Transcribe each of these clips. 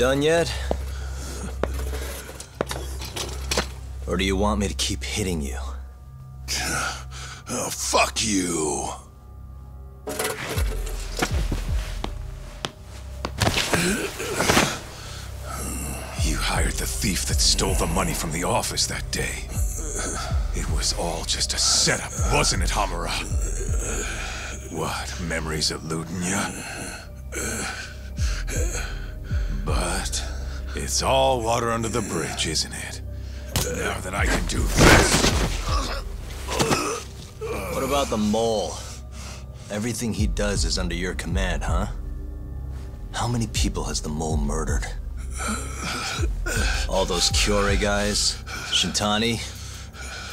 done yet? Or do you want me to keep hitting you? Oh, fuck you. You hired the thief that stole the money from the office that day. It was all just a setup, wasn't it, Hamura? What, memories eluding you? But it's all water under the bridge, isn't it? Now that I can do this... What about the mole? Everything he does is under your command, huh? How many people has the mole murdered? All those Kyorei guys? Shintani?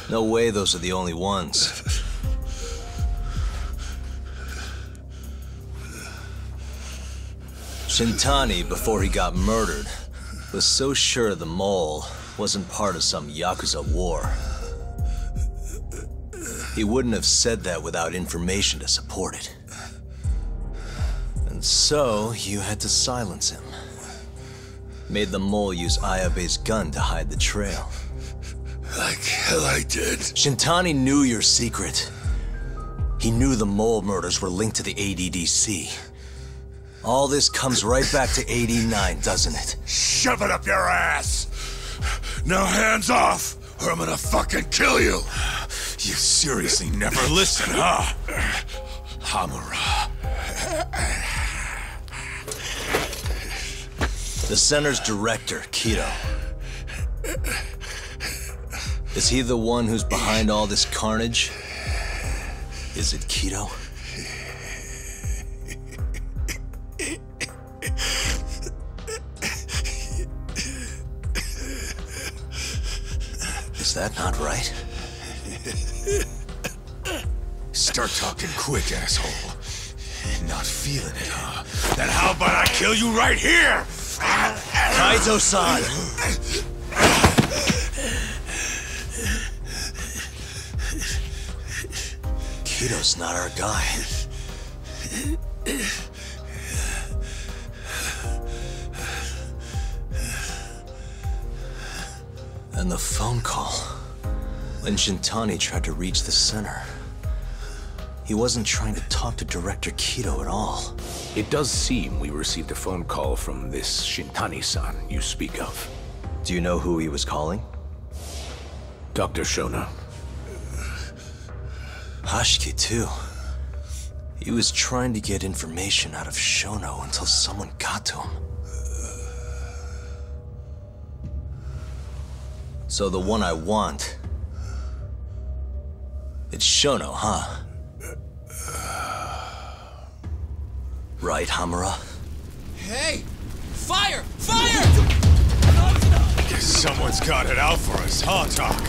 No way those are the only ones. Shintani, before he got murdered, was so sure the mole wasn't part of some Yakuza war. He wouldn't have said that without information to support it. And so, you had to silence him. Made the mole use Ayabe's gun to hide the trail. Like hell I did. Shintani knew your secret. He knew the mole murders were linked to the ADDC. All this comes right back to '89, doesn't it? Shove it up your ass! Now hands off, or I'm gonna fucking kill you! You seriously never listen, huh? Hamura. The center's director, Kido. Is he the one who's behind all this carnage? Is it Kido? Is that not right? Start talking quick, asshole. Not feeling it, huh? Then how about I kill you right here? Kaizo-san! Kido's not our guy. And the phone call. When Shintani tried to reach the center. He wasn't trying to talk to Director Kido at all. It does seem we received a phone call from this Shintani-san you speak of. Do you know who he was calling? Dr. Shona. Hashiki, too. He was trying to get information out of Shono until someone got to him. So the one I want... It's Shono, huh? Right, Hamura? Hey! Fire! Fire! Guess someone's got it out for us, huh, Doc?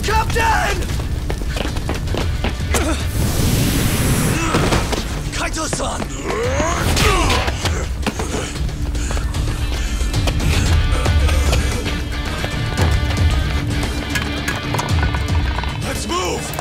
Captain! Kaito-san! Let's move!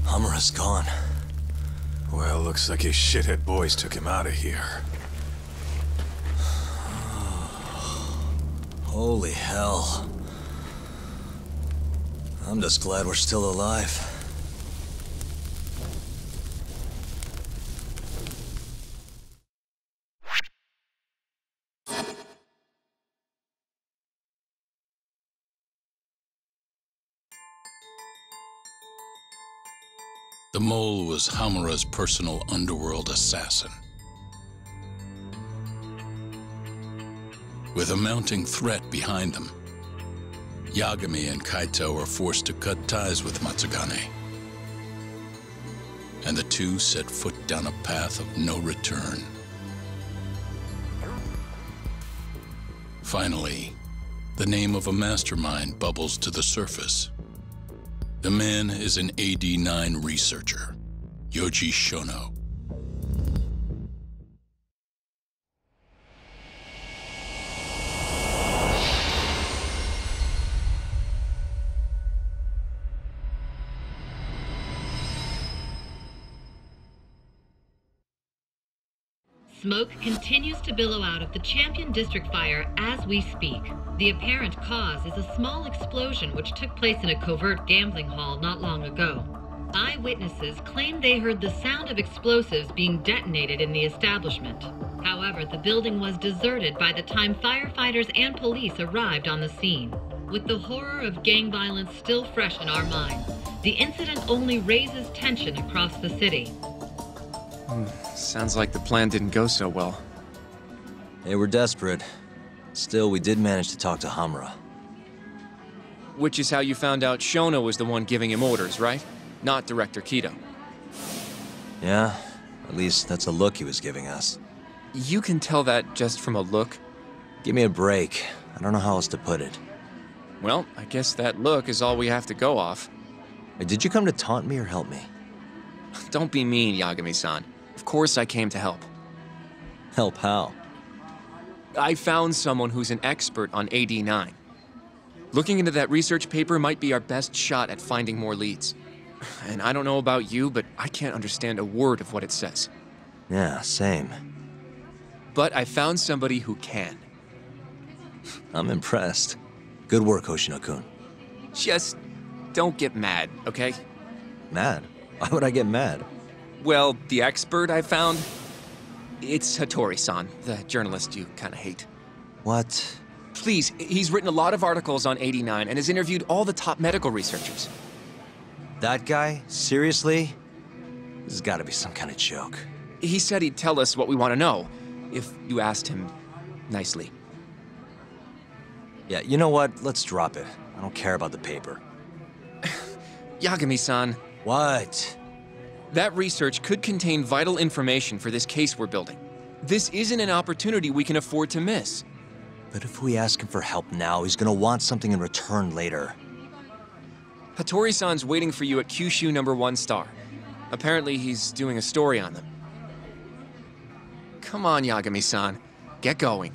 Hamura's gone. Well, looks like his shithead boys took him out of here. Holy hell. I'm just glad we're still alive. The mole was Hamura's personal underworld assassin. With a mounting threat behind them, Yagami and Kaito were forced to cut ties with Matsugane. And the two set foot down a path of no return. Finally, the name of a mastermind bubbles to the surface. The man is an AD-9 researcher, Yoji Shono. Smoke continues to billow out of the Champion District fire as we speak. The apparent cause is a small explosion which took place in a covert gambling hall not long ago. Eyewitnesses claim they heard the sound of explosives being detonated in the establishment. However, the building was deserted by the time firefighters and police arrived on the scene. With the horror of gang violence still fresh in our minds, the incident only raises tension across the city. Sounds like the plan didn't go so well. They were desperate. Still, we did manage to talk to Hamura. Which is how you found out Shono was the one giving him orders, right? Not Director Kido. Yeah, at least that's a look he was giving us. You can tell that just from a look? Give me a break. I don't know how else to put it. Well, I guess that look is all we have to go off. Did you come to taunt me or help me? Don't be mean, Yagami-san. Of course I came to help. Help how? I found someone who's an expert on AD-9. Looking into that research paper might be our best shot at finding more leads. And I don't know about you, but I can't understand a word of what it says. Yeah, same. But I found somebody who can. I'm impressed. Good work, Hoshino-kun. Just don't get mad, okay? Mad? Why would I get mad? Well, the expert I found, it's Hattori-san, the journalist you kinda hate. What? Please, he's written a lot of articles on AD-9 and has interviewed all the top medical researchers. That guy? Seriously? This has gotta be some kind of joke. He said he'd tell us what we want to know, if you asked him nicely. Yeah, you know what? Let's drop it. I don't care about the paper. Yagami-san, What? that research could contain vital information for this case we're building. This isn't an opportunity we can afford to miss. But if we ask him for help now, he's gonna want something in return later. Hattori-san's waiting for you at Kyushu #1 star. Apparently he's doing a story on them. Come on, Yagami-san. Get going.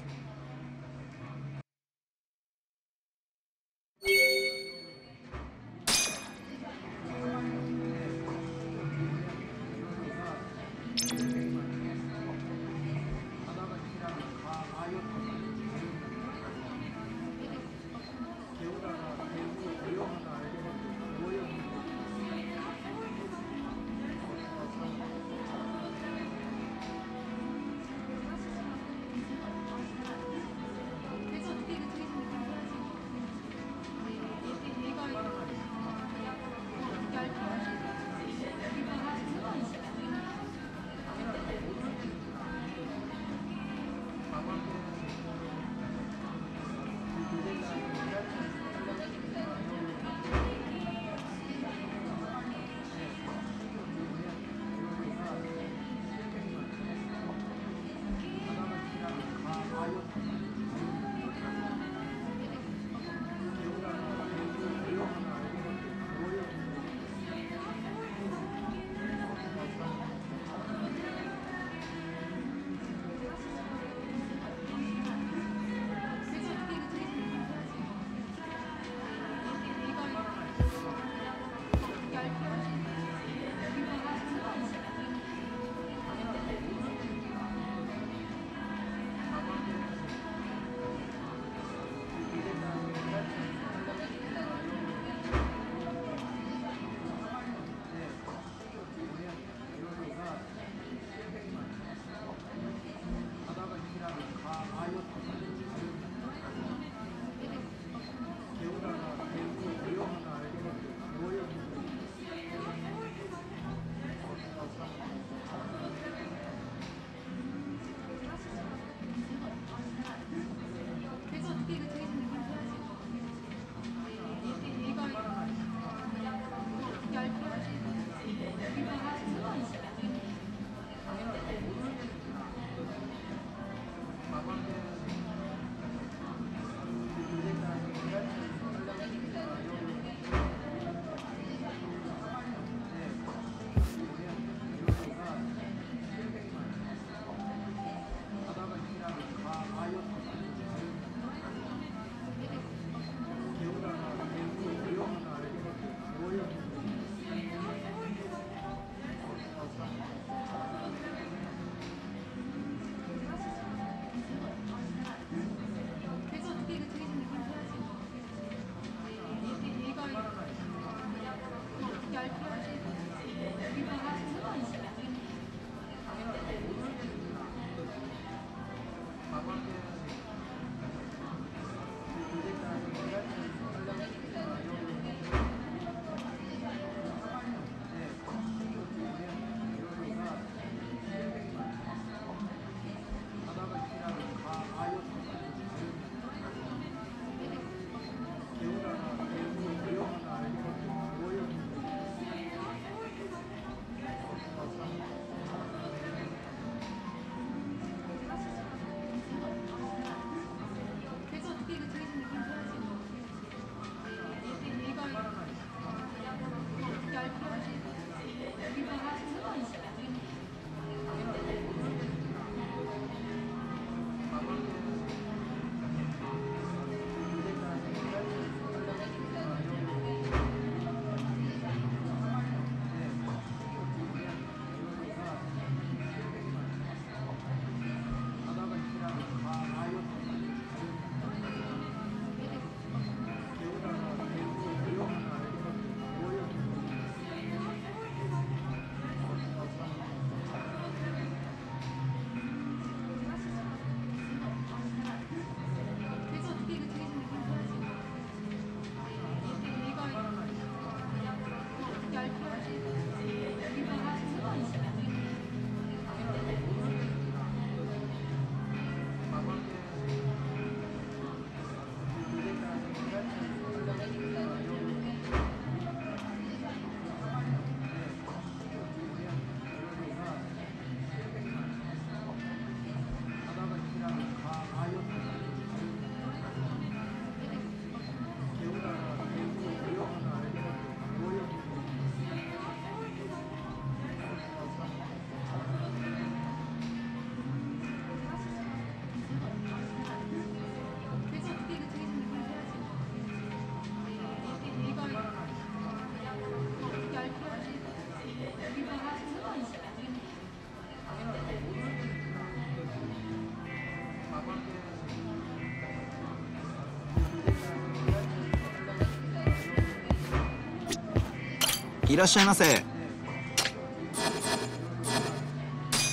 いらっしゃいませ。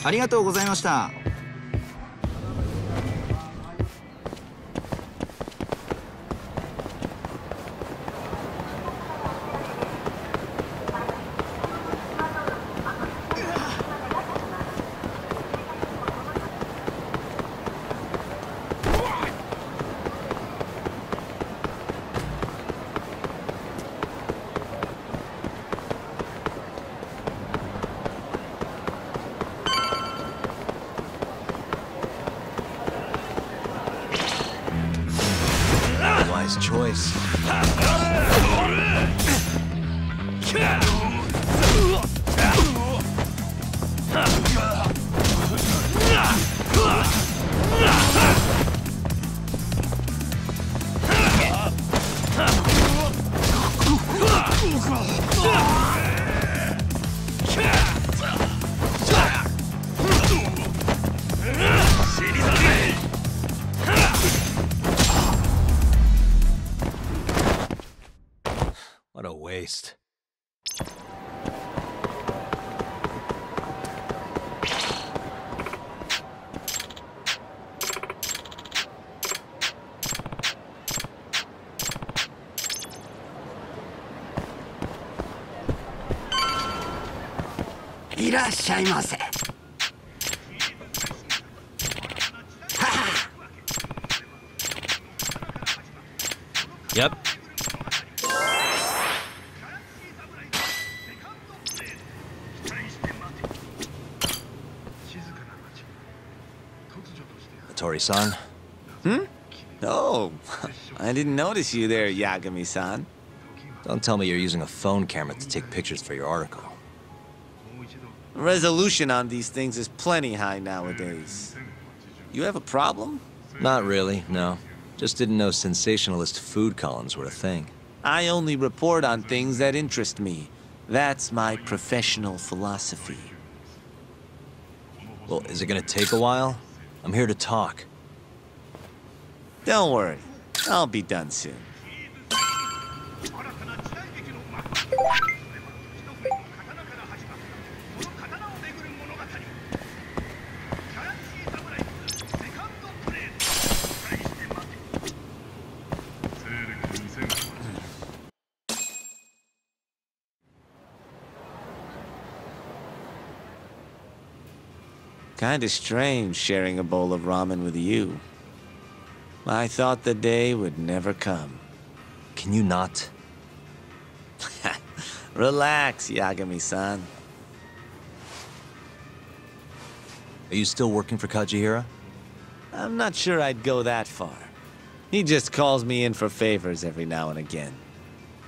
ありがとうございました。Wise choice. What a waste. Yep. Tori-san? Oh, I didn't notice you there, Yagami-san. Don't tell me you're using a phone camera to take pictures for your article. Resolution on these things is plenty high nowadays. You have a problem? Not really, no. Just didn't know sensationalist food columns were a thing. I only report on things that interest me. That's my professional philosophy. Well, is it gonna take a while? I'm here to talk. Don't worry. I'll be done soon. Kinda strange sharing a bowl of ramen with you. I thought the day would never come. Can you not? Relax, Yagami-san. Are you still working for Kajihira? I'm not sure I'd go that far. He just calls me in for favors every now and again.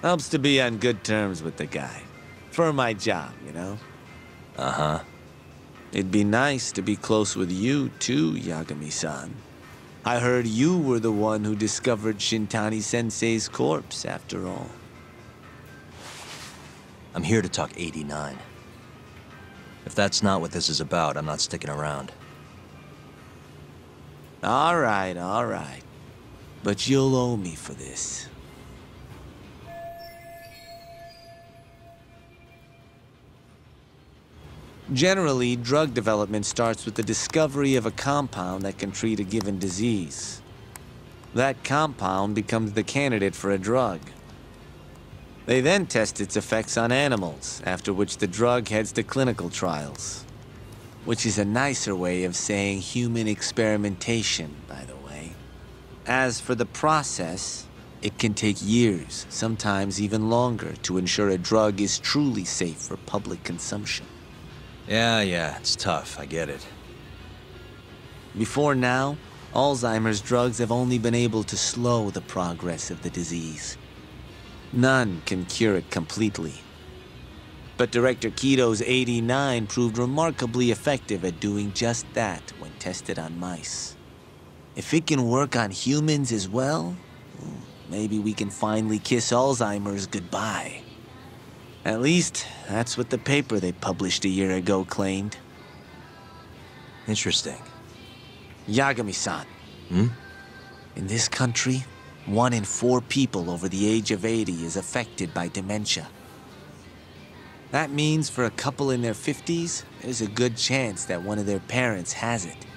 Helps to be on good terms with the guy. For my job, you know? Uh-huh. It'd be nice to be close with you, too, Yagami-san. I heard you were the one who discovered Shintani-sensei's corpse, after all. I'm here to talk 89. If that's not what this is about, I'm not sticking around. All right. But you'll owe me for this. Generally, drug development starts with the discovery of a compound that can treat a given disease. That compound becomes the candidate for a drug. They then test its effects on animals, after which the drug heads to clinical trials. Which is a nicer way of saying human experimentation, by the way. As for the process, it can take years, sometimes even longer, to ensure a drug is truly safe for public consumption. Yeah, it's tough, I get it. Before now, Alzheimer's drugs have only been able to slow the progress of the disease. None can cure it completely. But Director Kito's 89 proved remarkably effective at doing just that when tested on mice. If it can work on humans as well, maybe we can finally kiss Alzheimer's goodbye. At least, that's what the paper they published a year ago claimed. Interesting. Yagami-san. In this country, 1 in 4 people over the age of 80 is affected by dementia. That means for a couple in their 50s, there's a good chance that one of their parents has it.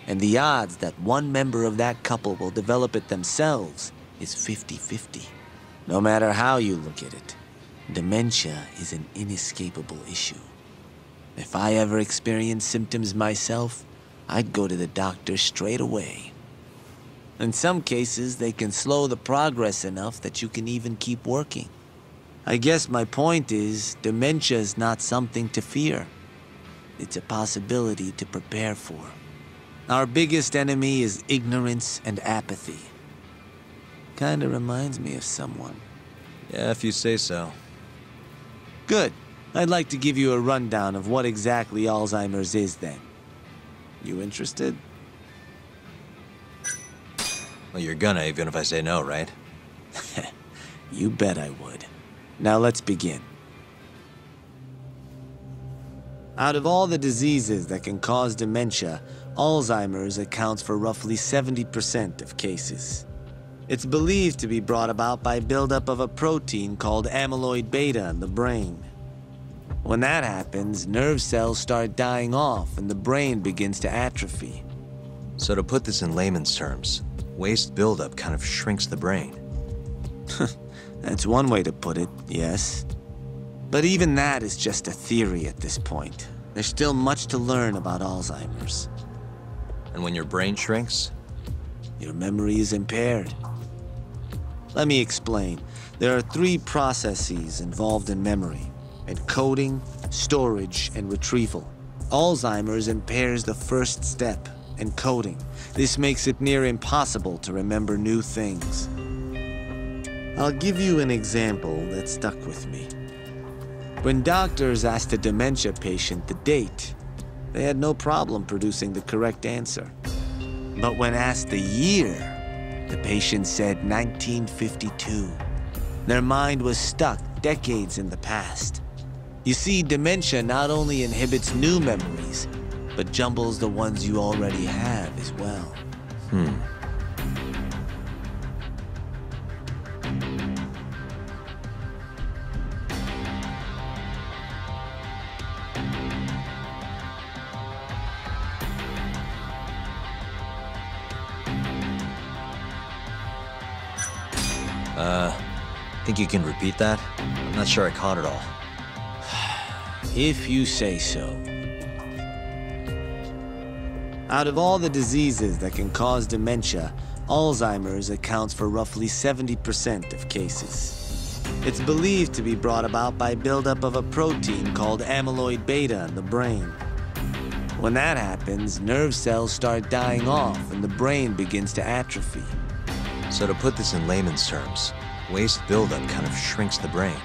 And the odds that one member of that couple will develop it themselves is 50-50. No matter how you look at it, dementia is an inescapable issue. If I ever experienced symptoms myself, I'd go to the doctor straight away. In some cases, they can slow the progress enough that you can even keep working. I guess my point is, dementia is not something to fear. It's a possibility to prepare for. Our biggest enemy is ignorance and apathy. Kinda reminds me of someone. Yeah, if you say so. Good. I'd like to give you a rundown of what exactly Alzheimer's is then. You interested? Well, you're gonna, even if I say no, right? You bet I would. Now let's begin. Out of all the diseases that can cause dementia, Alzheimer's accounts for roughly 70% of cases. It's believed to be brought about by buildup of a protein called amyloid beta in the brain. When that happens, nerve cells start dying off and the brain begins to atrophy. So to put this in layman's terms, waste buildup kind of shrinks the brain. That's one way to put it, yes. But even that is just a theory at this point. There's still much to learn about Alzheimer's. And when your brain shrinks? Your memory is impaired. Let me explain. There are 3 processes involved in memory: encoding, storage, and retrieval. Alzheimer's impairs the first step, encoding. This makes it near impossible to remember new things. I'll give you an example that stuck with me. When doctors asked a dementia patient the date, they had no problem producing the correct answer. But when asked the year, the patient said 1952. Their mind was stuck decades in the past. You see, dementia not only inhibits new memories, but jumbles the ones you already have as well. Think you can repeat that? I'm not sure I caught it all. If you say so. Out of all the diseases that can cause dementia, Alzheimer's accounts for roughly 70% of cases. It's believed to be brought about by buildup of a protein called amyloid beta in the brain. When that happens, nerve cells start dying off and the brain begins to atrophy. So to put this in layman's terms, waste buildup kind of shrinks the brain.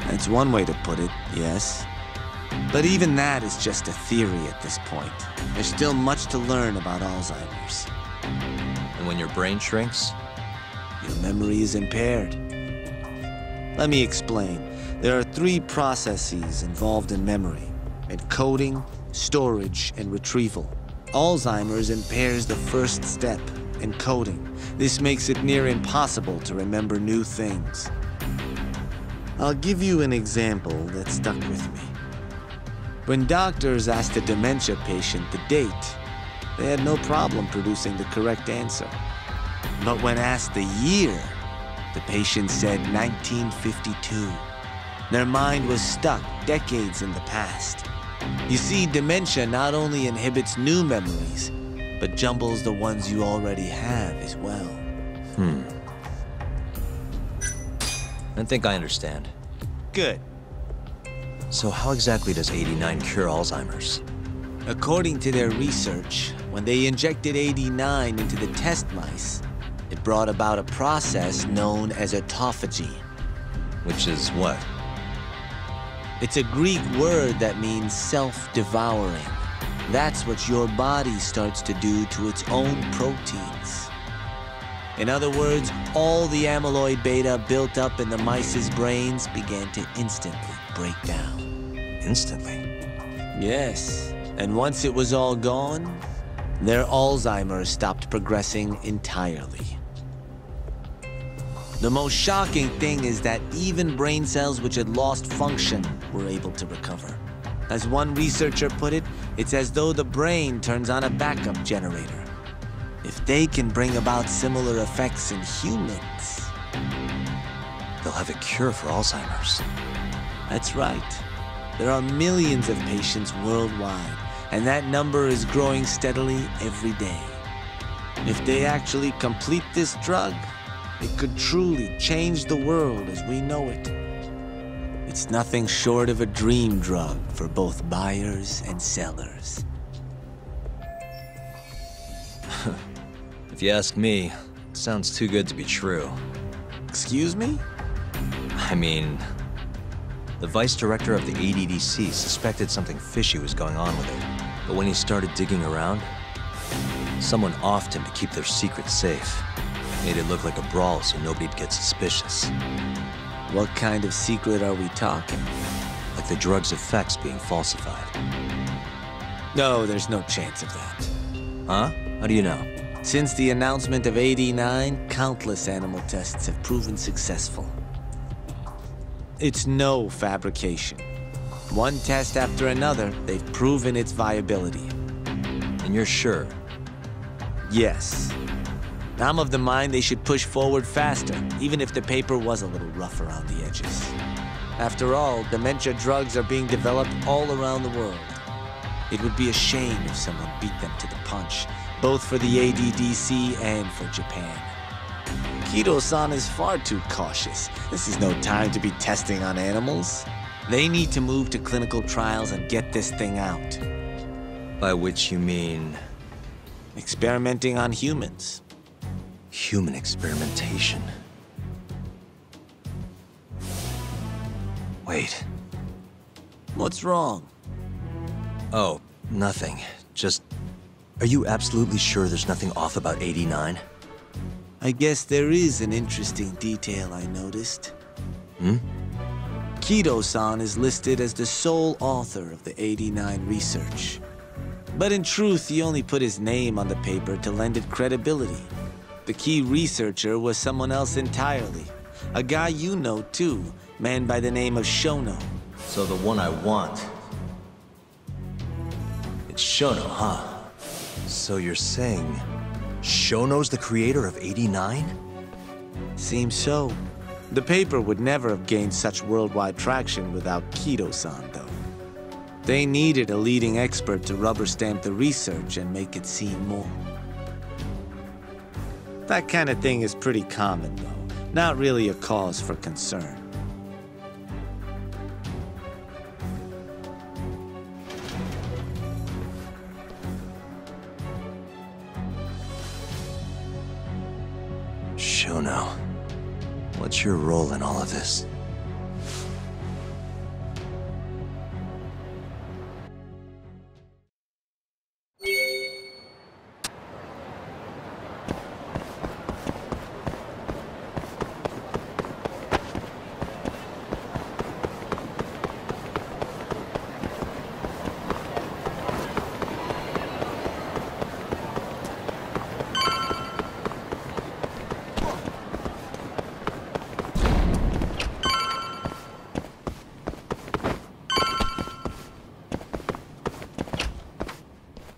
That's one way to put it, yes. But even that is just a theory at this point. There's still much to learn about Alzheimer's. And when your brain shrinks? Your memory is impaired. Let me explain. There are 3 processes involved in memory: encoding, storage, and retrieval. Alzheimer's impairs the first step, encoding. This makes it near impossible to remember new things. I'll give you an example that stuck with me. When doctors asked a dementia patient the date, they had no problem producing the correct answer. But when asked the year, the patient said 1952. Their mind was stuck decades in the past. You see, dementia not only inhibits new memories, but jumbles the ones you already have as well. I think I understand. Good. So how exactly does 89 cure Alzheimer's? According to their research, when they injected 89 into the test mice, it brought about a process known as autophagy. Which is what? It's a Greek word that means self-devouring. That's what your body starts to do to its own proteins. In other words, all the amyloid beta built up in the mice's brains began to instantly break down. Instantly? Yes, and once it was all gone, their Alzheimer's stopped progressing entirely. The most shocking thing is that even brain cells which had lost function were able to recover. As one researcher put it, it's as though the brain turns on a backup generator. If they can bring about similar effects in humans... They'll have a cure for Alzheimer's. That's right. There are millions of patients worldwide, and that number is growing steadily every day. If they actually complete this drug, it could truly change the world as we know it. It's nothing short of a dream drug for both buyers and sellers. If you ask me, it sounds too good to be true. Excuse me? I mean, the vice director of the ADDC suspected something fishy was going on with it. But when he started digging around, someone offed him to keep their secret safe. Made it look like a brawl so nobody'd get suspicious. What kind of secret are we talking? Like the drug's effects being falsified. No, there's no chance of that. Huh? How do you know? Since the announcement of AD9, countless animal tests have proven successful. It's no fabrication. One test after another, they've proven its viability. And you're sure? Yes. I'm of the mind they should push forward faster, even if the paper was a little rough around the edges. After all, dementia drugs are being developed all around the world. It would be a shame if someone beat them to the punch, both for the ADDC and for Japan. Kido-san is far too cautious. This is no time to be testing on animals. They need to move to clinical trials and get this thing out. By which you mean... experimenting on humans. Human experimentation. Wait. What's wrong? Oh, nothing. Just... Are you absolutely sure there's nothing off about AD9? I guess there is an interesting detail I noticed. Hmm? Kido-san is listed as the sole author of the AD9 research. But in truth, he only put his name on the paper to lend it credibility. The key researcher was someone else entirely. A guy you know too, man by the name of Shono. So the one I want... It's Shono, huh? So you're saying... Shono's the creator of AD9? Seems so. The paper would never have gained such worldwide traction without Kido-san, though. They needed a leading expert to rubber stamp the research and make it seem more. That kind of thing is pretty common, though. Not really a cause for concern. Shono, what's your role in all of this?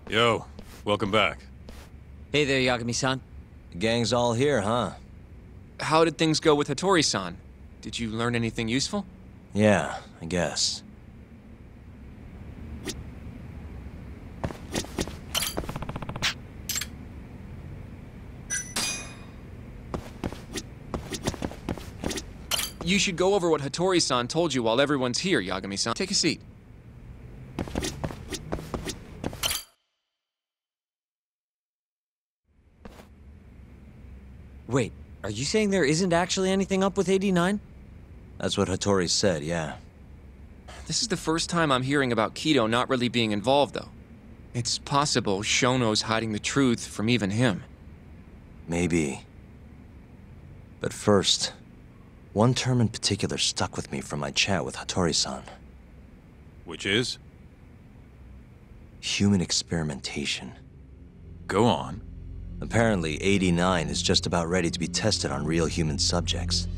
Yo, welcome back. Hey there, Yagami-san. The gang's all here, huh? How did things go with Hattori-san? Did you learn anything useful? Yeah, I guess. You should go over what Hattori-san told you while everyone's here, Yagami-san. Take a seat. Wait, are you saying there isn't actually anything up with AD9? That's what Hattori said, yeah. This is the first time I'm hearing about Kido not really being involved, though. It's possible Shono's hiding the truth from even him. Maybe. But first, one term in particular stuck with me from my chat with Hattori-san. Which is? Human experimentation. Go on. Apparently, 89 is just about ready to be tested on real human subjects.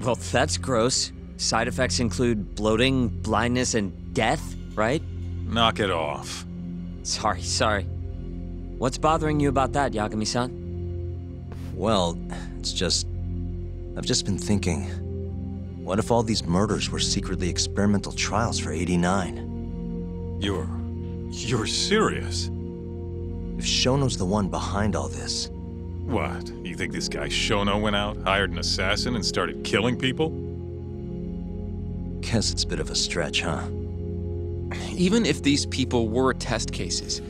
Well, that's gross. Side effects include bloating, blindness, and death, right? Knock it off. Sorry. What's bothering you about that, Yagami-san? Well, it's just... I've just been thinking... What if all these murders were secretly experimental trials for 89? You're serious? If Shono's the one behind all this... What? You think this guy Shono went out, hired an assassin, and started killing people? Guess it's a bit of a stretch, huh? Even if these people were test cases,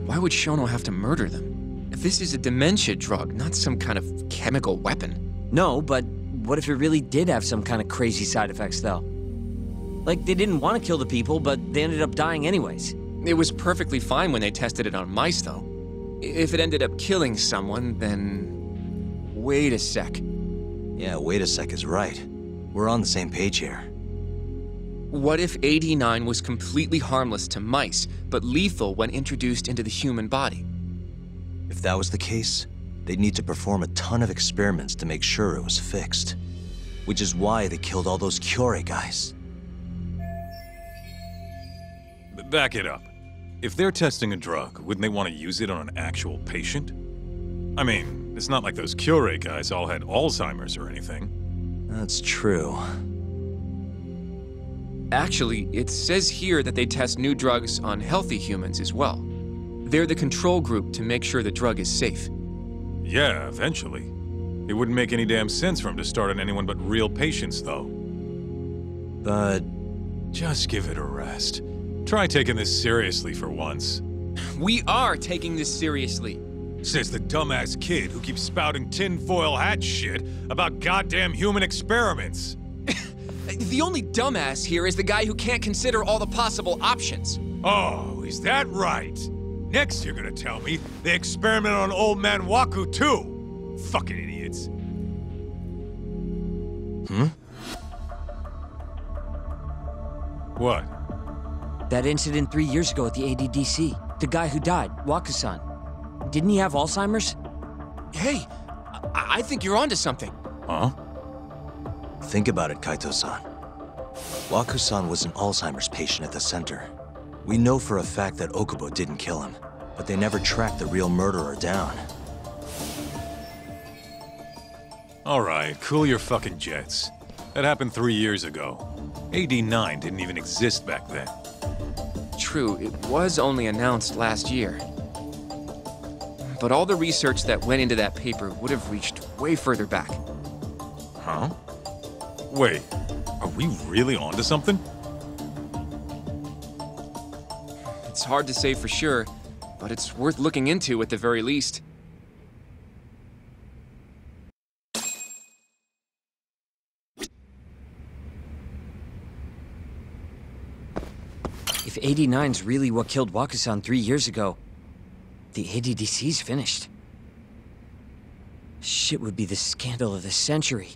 why would Shono have to murder them? This is a dementia drug, not some kind of chemical weapon. No, but what if it really did have some kind of crazy side effects, though? Like, they didn't want to kill the people, but they ended up dying anyways. It was perfectly fine when they tested it on mice, though. If it ended up killing someone, then... Wait a sec. Yeah, wait a sec is right. We're on the same page here. What if 89 was completely harmless to mice, but lethal when introduced into the human body? If that was the case, they'd need to perform a ton of experiments to make sure it was fixed. Which is why they killed all those Kyorei guys. Back it up. If they're testing a drug, wouldn't they want to use it on an actual patient? I mean, it's not like those Kyorei guys all had Alzheimer's or anything. That's true. Actually, it says here that they test new drugs on healthy humans as well. They're the control group to make sure the drug is safe. Yeah, eventually. It wouldn't make any damn sense for him to start on anyone but real patients, though. But... just give it a rest. Try taking this seriously for once. We are taking this seriously. Says the dumbass kid who keeps spouting tinfoil hat shit about goddamn human experiments. The only dumbass here is the guy who can't consider all the possible options. Oh, is that right? Next you're gonna tell me they experiment on old man Waku too. Fucking idiots. What? That incident 3 years ago at the ADDC. The guy who died, Waku-san. Didn't he have Alzheimer's? Hey, I think you're onto something. Huh? Think about it, Kaito-san. Waku-san was an Alzheimer's patient at the center. We know for a fact that Okubo didn't kill him, but they never tracked the real murderer down. All right, cool your fucking jets. That happened 3 years ago. AD9 didn't even exist back then. True, it was only announced last year. But all the research that went into that paper would have reached way further back. Huh? Wait, are we really onto something? It's hard to say for sure, but it's worth looking into at the very least. If 89's really what killed Waku-san 3 years ago, the ADDC's finished. Shit would be the scandal of the century.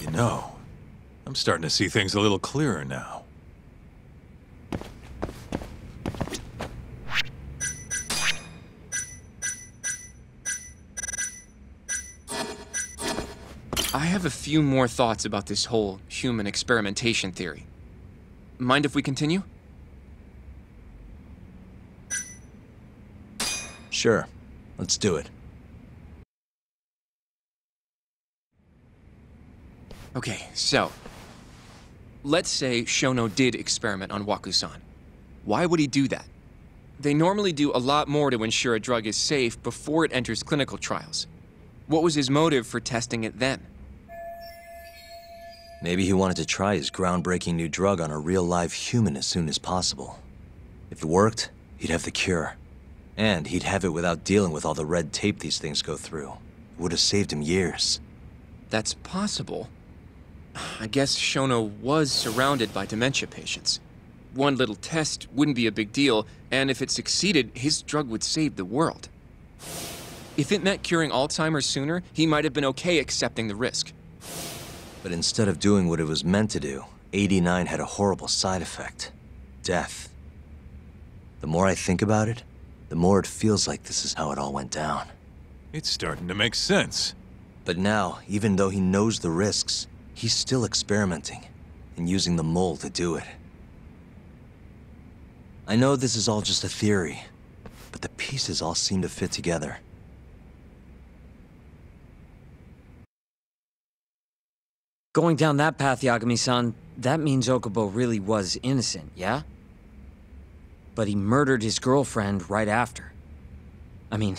You know, I'm starting to see things a little clearer now. I have a few more thoughts about this whole human experimentation theory. Mind if we continue? Sure. Let's do it. Okay, so... let's say Shono did experiment on Waku-san. Why would he do that? They normally do a lot more to ensure a drug is safe before it enters clinical trials. What was his motive for testing it then? Maybe he wanted to try his groundbreaking new drug on a real live human as soon as possible. If it worked, he'd have the cure. And he'd have it without dealing with all the red tape these things go through. It would have saved him years. That's possible. I guess Shono was surrounded by dementia patients. One little test wouldn't be a big deal, and if it succeeded, his drug would save the world. If it meant curing Alzheimer's sooner, he might have been okay accepting the risk. But instead of doing what it was meant to do, 89 had a horrible side effect. death. The more I think about it, the more it feels like this is how it all went down. It's starting to make sense. But now, even though he knows the risks, he's still experimenting and using the mole to do it. I know this is all just a theory, but the pieces all seem to fit together. Going down that path, Yagami-san, that means Okubo really was innocent, yeah? But he murdered his girlfriend right after. I mean,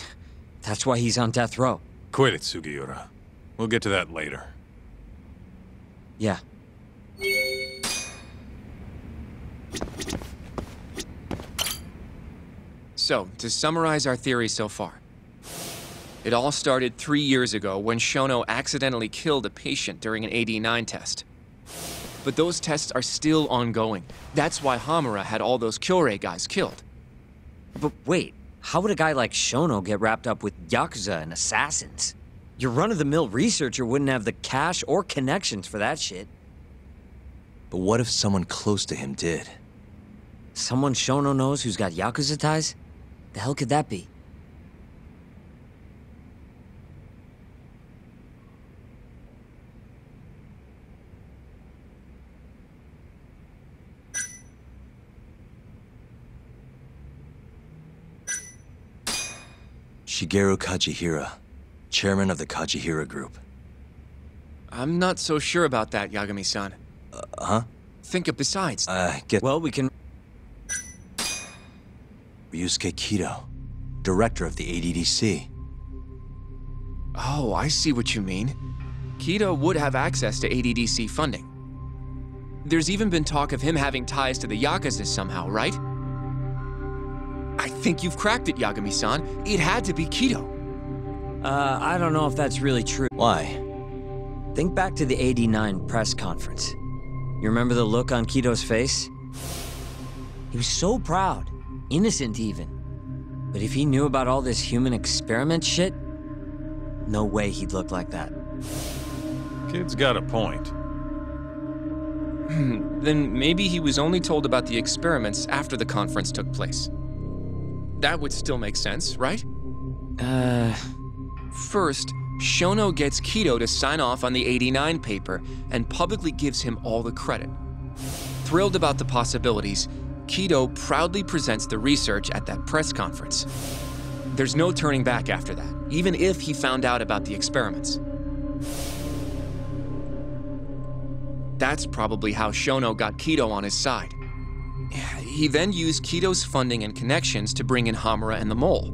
that's why he's on death row. Quit it, Sugiura. We'll get to that later. Yeah. So, to summarize our theory so far. It all started 3 years ago when Shono accidentally killed a patient during an AD9 test. But those tests are still ongoing. That's why Hamura had all those Kyorei guys killed. But wait, how would a guy like Shono get wrapped up with Yakuza and assassins? Your run-of-the-mill researcher wouldn't have the cash or connections for that shit. But what if someone close to him did? Someone Shono knows who's got Yakuza ties? The hell could that be? Shigeru Kajihira, chairman of the Kajihira Group. I'm not so sure about that, Yagami-san. Huh? Think of besides. Well, we can... Ryusuke Kido, director of the ADDC. Oh, I see what you mean. Kido would have access to ADDC funding. There's even been talk of him having ties to the Yakuza somehow, right? I think you've cracked it, Yagami-san. It had to be Kido. I don't know if that's really true. Why? Think back to the AD9 press conference. You remember the look on Kido's face? He was so proud, innocent even. But if he knew about all this human experiment shit, no way he'd look like that. Kid's got a point. Then maybe he was only told about the experiments after the conference took place. That would still make sense, right? First, Shono gets Kido to sign off on the AD9 paper and publicly gives him all the credit. Thrilled about the possibilities, Kido proudly presents the research at that press conference. There's no turning back after that, even if he found out about the experiments. That's probably how Shono got Kido on his side. He then used Kido's funding and connections to bring in Hamura and the Mole.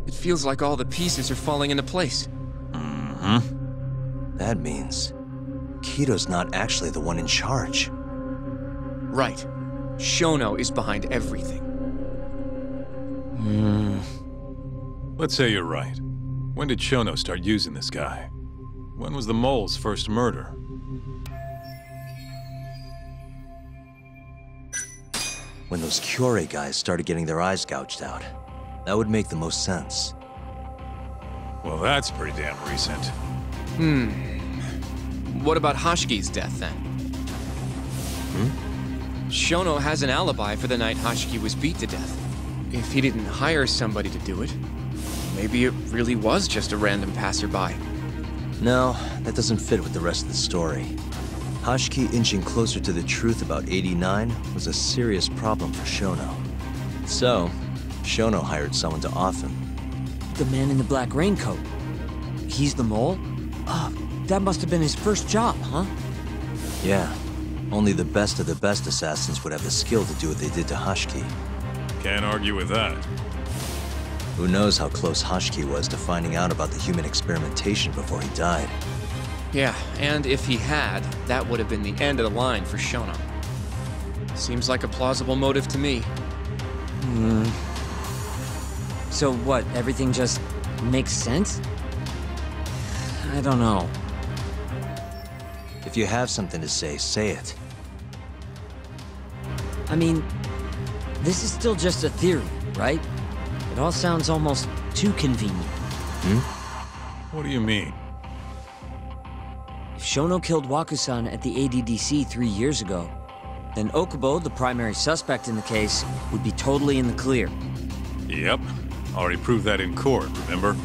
It feels like all the pieces are falling into place. Mm-hmm. That means Kido's not actually the one in charge. Right. Shono is behind everything. Let's say you're right. When did Shono start using this guy? When was the Mole's first murder? When those Kyorei guys started getting their eyes gouged out. That would make the most sense. Well, that's pretty damn recent. What about Hashiki's death, then? Shono has an alibi for the night Hashiki was beat to death. If he didn't hire somebody to do it, maybe it really was just a random passerby. No, that doesn't fit with the rest of the story. Hashiki inching closer to the truth about 89 was a serious problem for Shono. So, Shono hired someone to off him. The man in the black raincoat. He's the Mole? That must have been his first job, huh? Yeah. Only the best of the best assassins would have the skill to do what they did to Hashiki. Can't argue with that. Who knows how close Hashiki was to finding out about the human experimentation before he died. Yeah, and if he had, that would have been the end of the line for Shono. Seems like a plausible motive to me. So what, everything just makes sense? I don't know. If you have something to say it. I mean, this is still just a theory, right? It all sounds almost too convenient. What do you mean? If Shono killed Wakusan at the ADDC 3 years ago, then Okubo, the primary suspect in the case, would be totally in the clear. Yep. Already proved that in court, remember?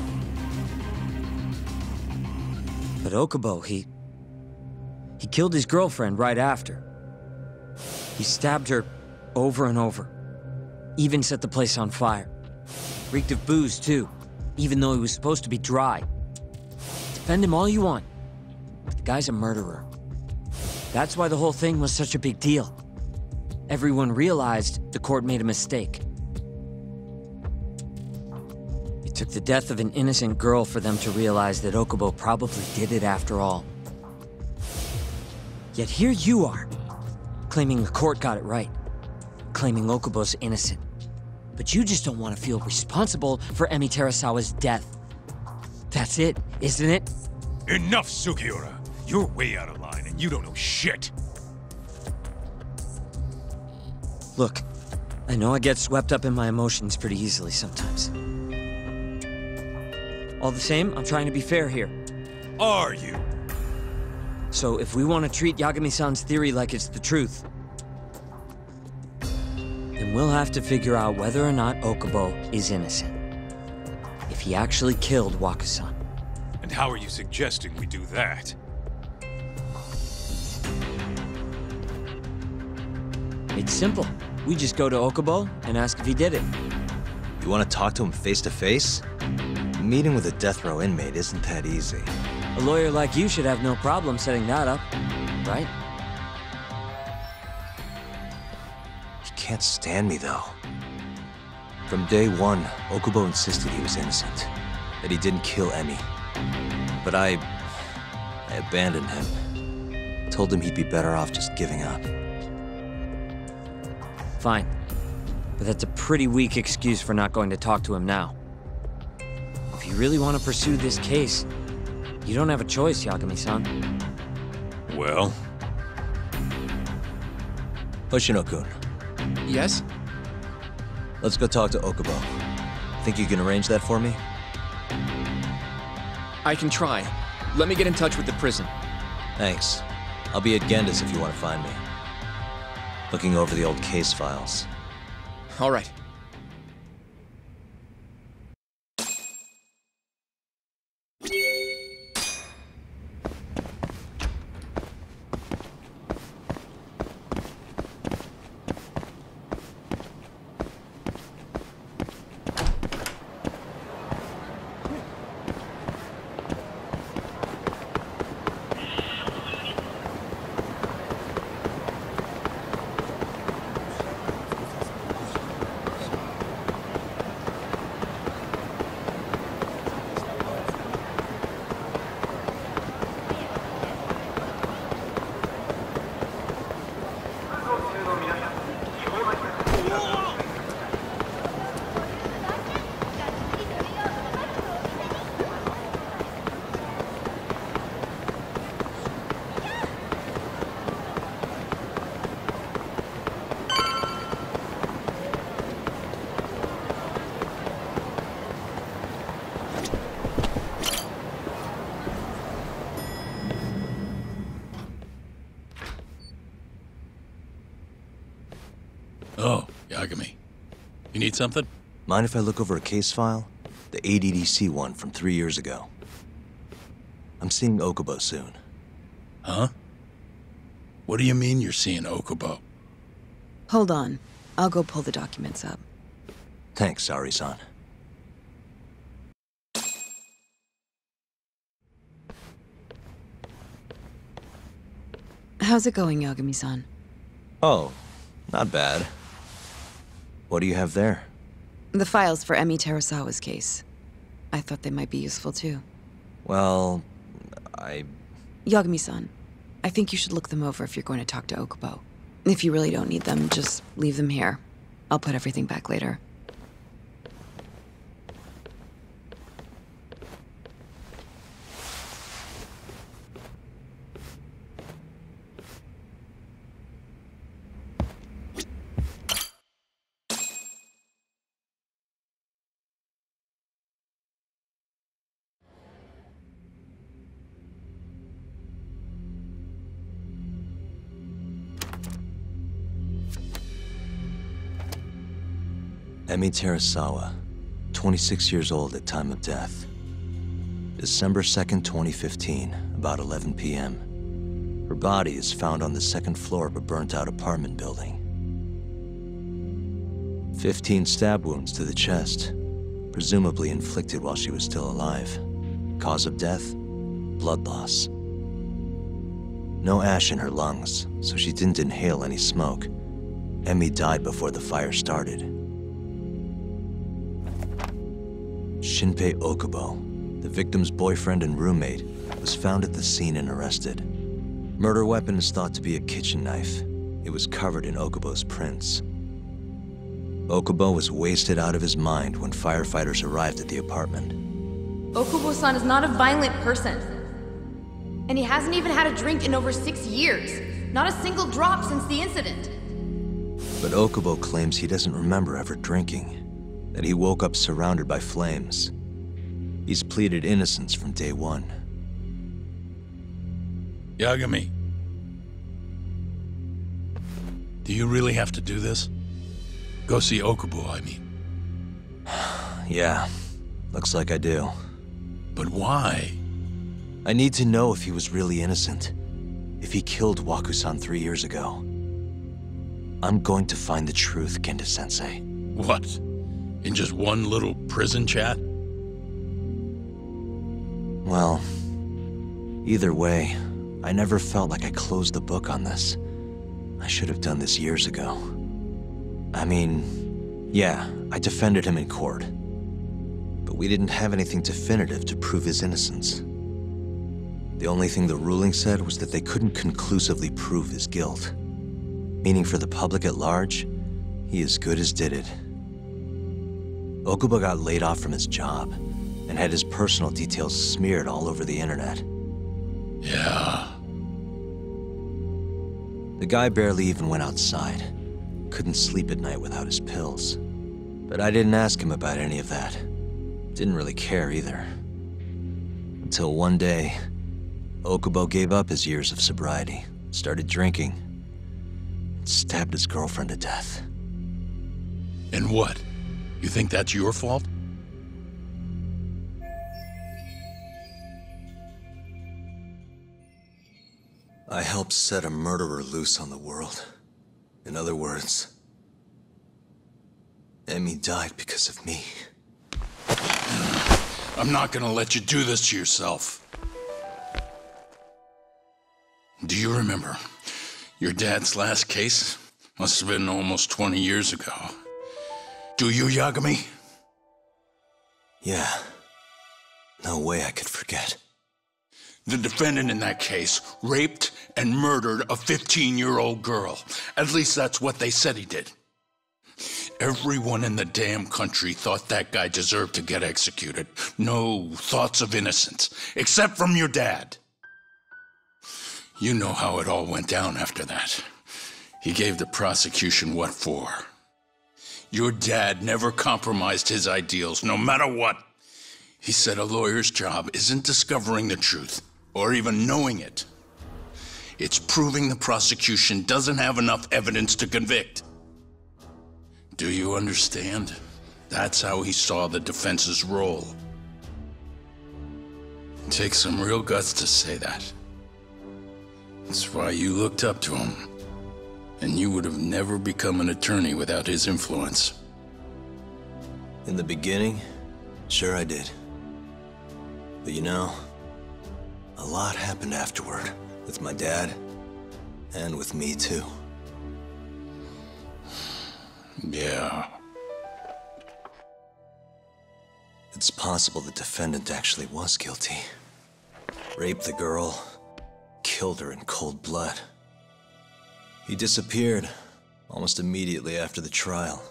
But Okubo, he killed his girlfriend right after. He stabbed her over and over. Even set the place on fire. Reeked of booze, too, even though he was supposed to be dry. Defend him all you want, but the guy's a murderer. That's why the whole thing was such a big deal. Everyone realized the court made a mistake. It took the death of an innocent girl for them to realize that Okubo probably did it after all. Yet here you are, claiming the court got it right, claiming Okubo's innocent. But you just don't want to feel responsible for Emi Terasawa's death. That's it, isn't it? Enough, Sugiura! You're way out of line, and you don't know shit! Look, I know I get swept up in my emotions pretty easily sometimes. All the same, I'm trying to be fair here. Are you? So if we want to treat Yagami-san's theory like it's the truth, then we'll have to figure out whether or not Okubo is innocent. If he actually killed Waka-san. And how are you suggesting we do that? It's simple. We just go to Okubo and ask if he did it. You want to talk to him face to face? Meeting with a death row inmate isn't that easy. A lawyer like you should have no problem setting that up, right? He can't stand me, though. From day one, Okubo insisted he was innocent, that he didn't kill Emi. But I abandoned him. Told him he'd be better off just giving up. Fine. But that's a pretty weak excuse for not going to talk to him now. If you really want to pursue this case, you don't have a choice, Yagami-san. Well? Hoshino-kun. Yes? Let's go talk to Okubo. Think you can arrange that for me? I can try. Let me get in touch with the prison. Thanks. I'll be at Genda's if you want to find me. Looking over the old case files. All right. Oh, Yagami. You need something? Mind if I look over a case file? The ADDC one from 3 years ago. I'm seeing Okubo soon. Huh? What do you mean you're seeing Okubo? Hold on. I'll go pull the documents up. Thanks, Sari-san. How's it going, Yagami-san? Oh, not bad. What do you have there? The files for Emi Terasawa's case. I thought they might be useful too. Well, Yagami-san, I think you should look them over if you're going to talk to Okubo. If you really don't need them, just leave them here. I'll put everything back later. Emi Terasawa, 26 years old at time of death. December 2nd, 2015, about 11 p.m. Her body is found on the second floor of a burnt-out apartment building. 15 stab wounds to the chest, presumably inflicted while she was still alive. Cause of death? Blood loss. No ash in her lungs, so she didn't inhale any smoke. Emi died before the fire started. Shinpei Okubo, the victim's boyfriend and roommate, was found at the scene and arrested. Murder weapon is thought to be a kitchen knife. It was covered in Okubo's prints. Okubo was wasted out of his mind when firefighters arrived at the apartment. Okubo-san is not a violent person. And he hasn't even had a drink in over 6 years. Not a single drop since the incident. But Okubo claims he doesn't remember ever drinking, that he woke up surrounded by flames. He's pleaded innocence from day one. Yagami, do you really have to do this? Go see Okubo, I mean. Yeah, looks like I do. But why? I need to know if he was really innocent. If he killed Waku-san 3 years ago. I'm going to find the truth, Kenta-sensei. What? In just one little prison chat? Well, either way, I never felt like I closed the book on this. I should have done this years ago. I mean, yeah, I defended him in court. But we didn't have anything definitive to prove his innocence. The only thing the ruling said was that they couldn't conclusively prove his guilt. Meaning for the public at large, he as good as did it. Okubo got laid off from his job and had his personal details smeared all over the internet. Yeah. The guy barely even went outside. Couldn't sleep at night without his pills. But I didn't ask him about any of that. Didn't really care either. Until one day, Okubo gave up his years of sobriety, started drinking, and stabbed his girlfriend to death. And what? You think that's your fault? I helped set a murderer loose on the world. In other words, Emi died because of me. I'm not gonna let you do this to yourself. Do you remember your dad's last case? Must have been almost 20 years ago. Do you, Yagami? Yeah. No way I could forget. The defendant in that case raped and murdered a 15-year-old girl. At least that's what they said he did. Everyone in the damn country thought that guy deserved to get executed. No thoughts of innocence, except from your dad. You know how it all went down after that. He gave the prosecution what for. Your dad never compromised his ideals, no matter what. He said a lawyer's job isn't discovering the truth, or even knowing it. It's proving the prosecution doesn't have enough evidence to convict. Do you understand? That's how he saw the defense's role. It takes some real guts to say that. That's why you looked up to him. And you would have never become an attorney without his influence. In the beginning, sure I did. But you know, a lot happened afterward, with my dad, and with me too. Yeah. It's possible the defendant actually was guilty. Raped the girl, killed her in cold blood. He disappeared almost immediately after the trial.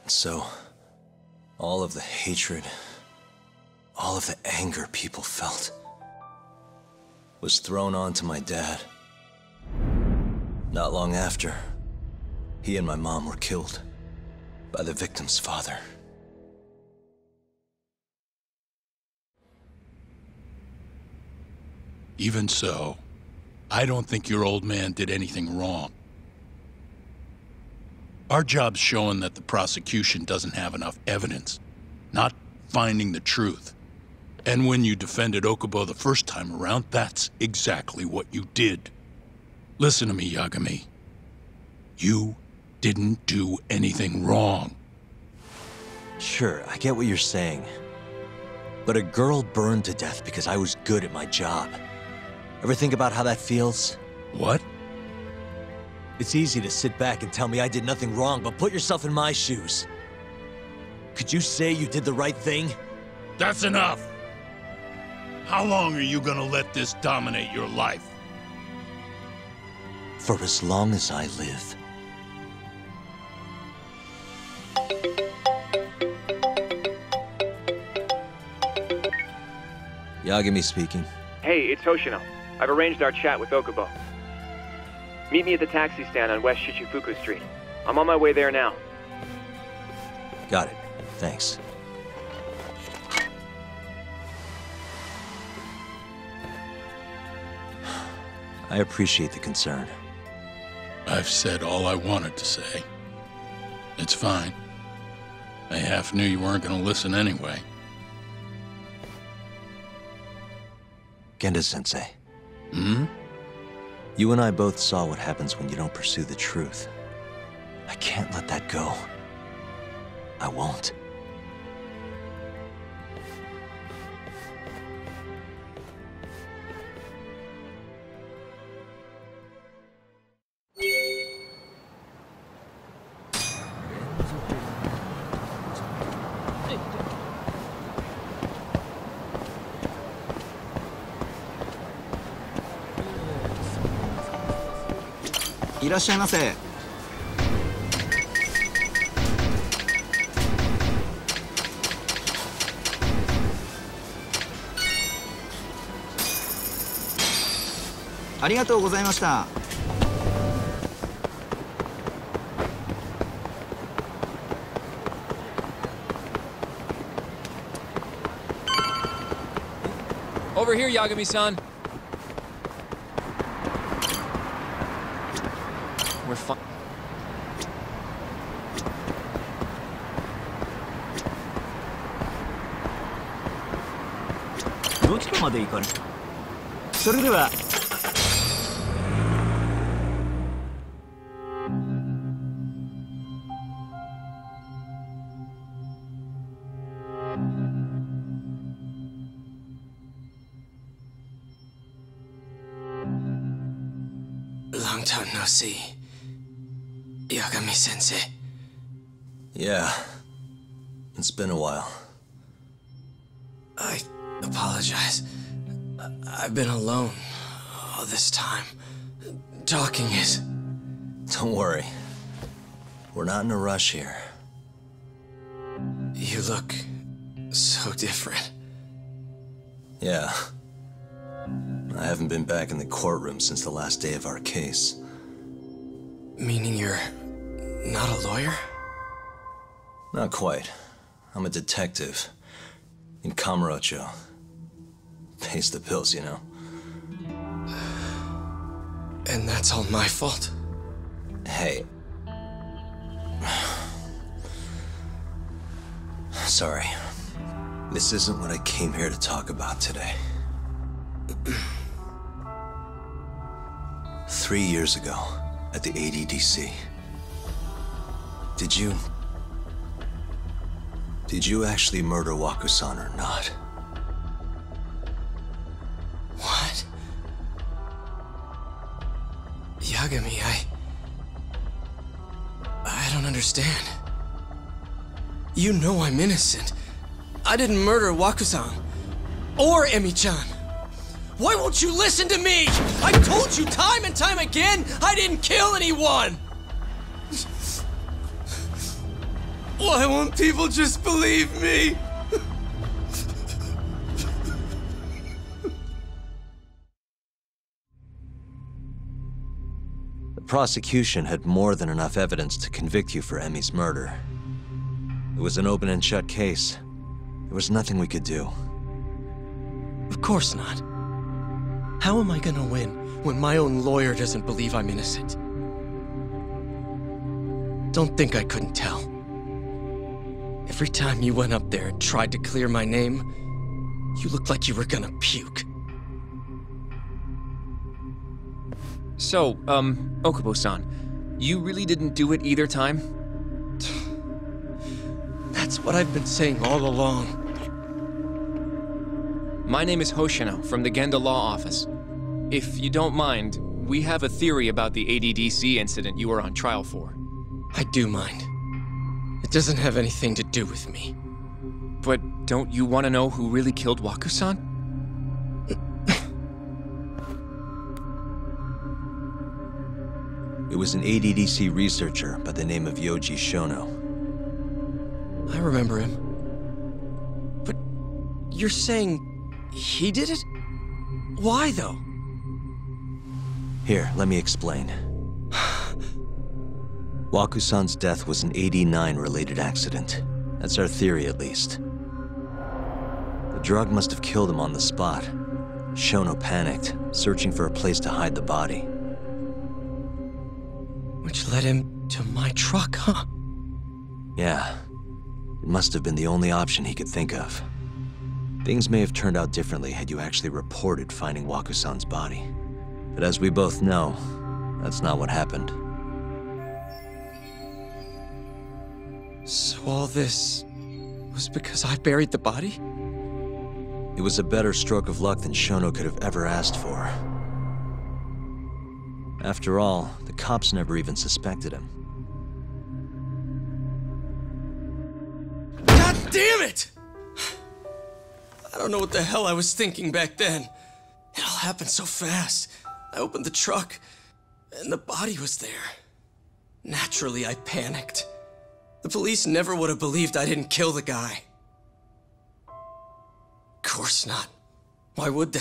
So, all of the hatred, all of the anger people felt was thrown onto my dad. Not long after, he and my mom were killed by the victim's father. Even so, I don't think your old man did anything wrong. Our job's showing that the prosecution doesn't have enough evidence, not finding the truth. And when you defended Okubo the first time around, that's exactly what you did. Listen to me, Yagami. You didn't do anything wrong. Sure, I get what you're saying. But a girl burned to death because I was good at my job. Ever think about how that feels? What? It's easy to sit back and tell me I did nothing wrong, but put yourself in my shoes. Could you say you did the right thing? That's enough! How long are you gonna let this dominate your life? For as long as I live. Yagami speaking. Hey, it's Hoshino. I've arranged our chat with Okubo. Meet me at the taxi stand on West Shichifuku Street. I'm on my way there now. Got it. Thanks. I appreciate the concern. I've said all I wanted to say. It's fine. I half knew you weren't gonna listen anyway. Genda-sensei. Hmm? You and I both saw what happens when you don't pursue the truth. I can't let that go. I won't.いらっしゃいませ。ありがとうございました。Over here, Yagami-san. We're fine. どちらまで行かれる？それでは。Long time no see. Yagami-sensei. Yeah. It's been a while. I apologize. I've been alone all this time. Talking is... Don't worry. We're not in a rush here. You look so different. Yeah. I haven't been back in the courtroom since the last day of our case. Meaning you're not a lawyer? Not quite. I'm a detective. In Kamurocho. Pays the bills, you know. And that's all my fault? Hey. Sorry. This isn't what I came here to talk about today. 3 years ago, at the ADDC. Did you actually murder Waku-san or not? What? Yagami, I don't understand. You know I'm innocent. I didn't murder Waku-san. Or Emi-chan. Why won't you listen to me? I've told you time and time again, I didn't kill anyone! Why won't people just believe me? The prosecution had more than enough evidence to convict you for Emi's murder. It was an open and shut case. There was nothing we could do. Of course not. How am I gonna win when my own lawyer doesn't believe I'm innocent? Don't think I couldn't tell. Every time you went up there and tried to clear my name, you looked like you were gonna puke. So, Okubo-san, you really didn't do it either time? That's what I've been saying all along. My name is Hoshino from the Genda Law Office. If you don't mind, we have a theory about the ADDC incident you were on trial for. I do mind. It doesn't have anything to do with me. But don't you want to know who really killed Waku-san? It was an ADDC researcher by the name of Yoji Shono. I remember him. But you're saying he did it? Why, though? Here, let me explain. Waku-san's death was an 89-related accident. That's our theory, at least. The drug must have killed him on the spot. Shono panicked, searching for a place to hide the body. Which led him to my truck, huh? Yeah. It must have been the only option he could think of. Things may have turned out differently had you actually reported finding Waku-san's body. But as we both know, that's not what happened. So all this was because I buried the body? It was a better stroke of luck than Shono could have ever asked for. After all, the cops never even suspected him. God damn it! I don't know what the hell I was thinking back then. It all happened so fast. I opened the truck, and the body was there. Naturally, I panicked. The police never would have believed I didn't kill the guy. Of course not. Why would they?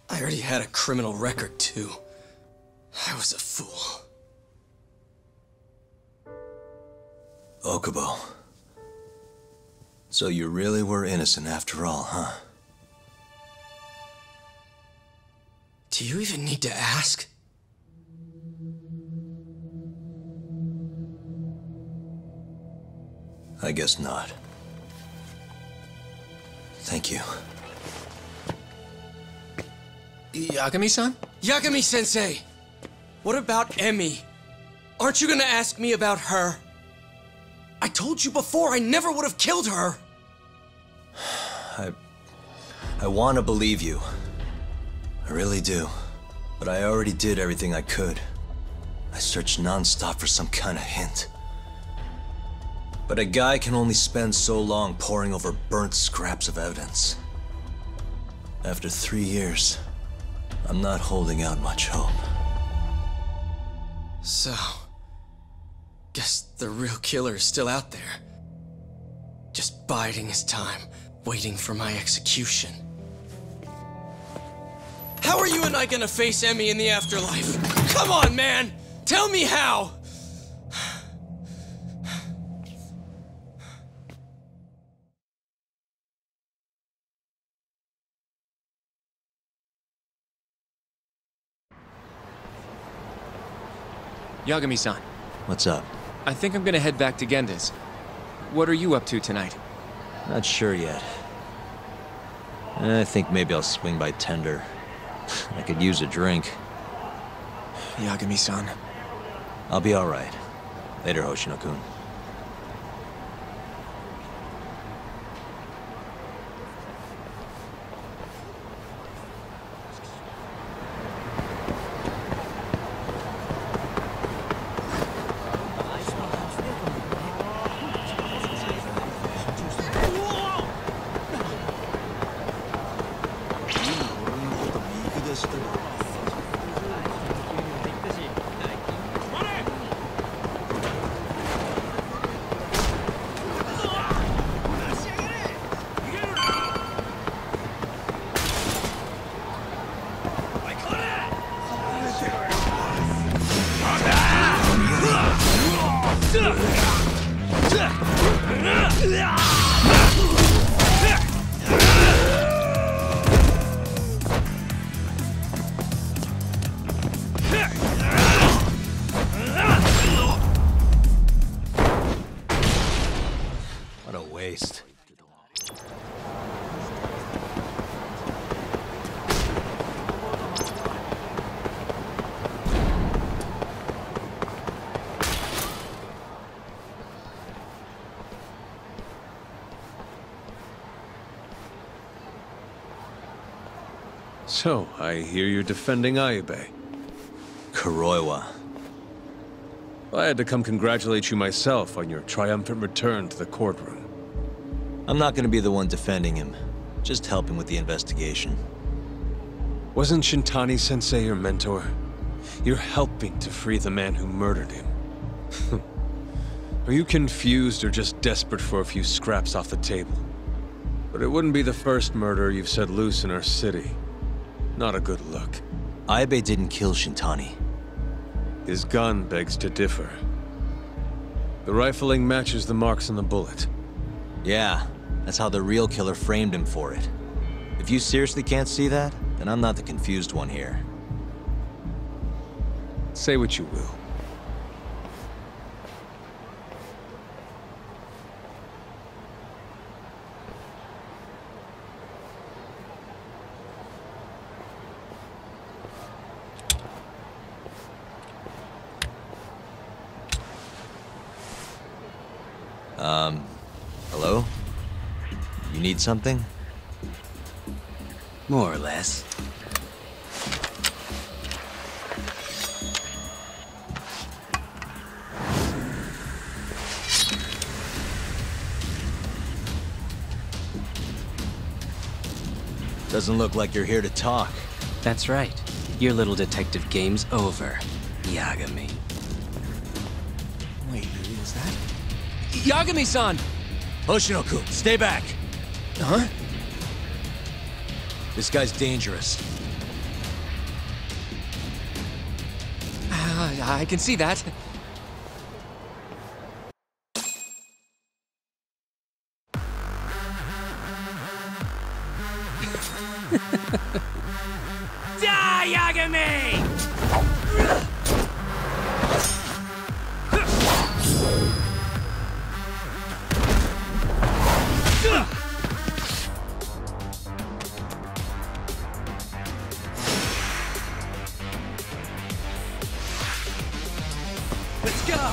I already had a criminal record, too. I was a fool. Okubo. So you really were innocent after all, huh? Do you even need to ask? I guess not. Thank you. Yagami-san? Yagami-sensei! What about Emi? Aren't you gonna ask me about her? I told you before I never would have killed her! I want to believe you. I really do. But I already did everything I could. I searched non-stop for some kind of hint. But a guy can only spend so long poring over burnt scraps of evidence. After 3 years, I'm not holding out much hope. So, guess the real killer is still out there. Just biding his time, waiting for my execution. How are you and I gonna face Emi in the afterlife? Come on, man! Tell me how! Yagami-san. What's up? I think I'm gonna head back to Genda's. What are you up to tonight? Not sure yet. I think maybe I'll swing by Tender. I could use a drink. Yagami-san. I'll be all right. Later, Hoshino-kun. So, I hear you're defending Ayube. Kuroiwa. I had to come congratulate you myself on your triumphant return to the courtroom. I'm not gonna be the one defending him. Just helping with the investigation. Wasn't Shintani-sensei your mentor? You're helping to free the man who murdered him. Are you confused or just desperate for a few scraps off the table? But it wouldn't be the first murder you've set loose in our city. Not a good look. Ayube didn't kill Shintani. His gun begs to differ. The rifling matches the marks on the bullet. Yeah, that's how the real killer framed him for it. If you seriously can't see that, then I'm not the confused one here. Say what you will. Hello? You need something? More or less. Doesn't look like you're here to talk. That's right. Your little detective game's over, Yagami. Wait, is that? Yagami-san! Hoshino-kun, stay back! Huh? This guy's dangerous. I can see that. Die, Yagami! Let's go!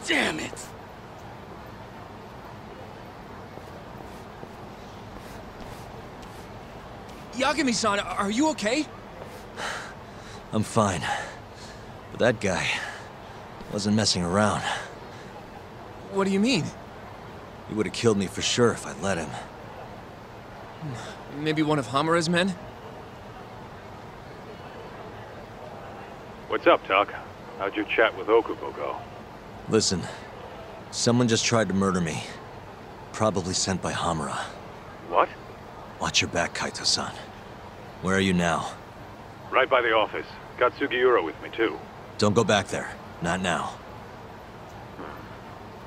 Damn it! Yagami-san, are you okay? I'm fine. But that guy wasn't messing around. What do you mean? He would have killed me for sure if I'd let him. Maybe one of Hamura's men? What's up, Tuck? How'd your chat with Okubo go? Listen, someone just tried to murder me. Probably sent by Hamura. What? Watch your back, Kaito-san. Where are you now? Right by the office. Got Sugiura with me, too. Don't go back there. Not now.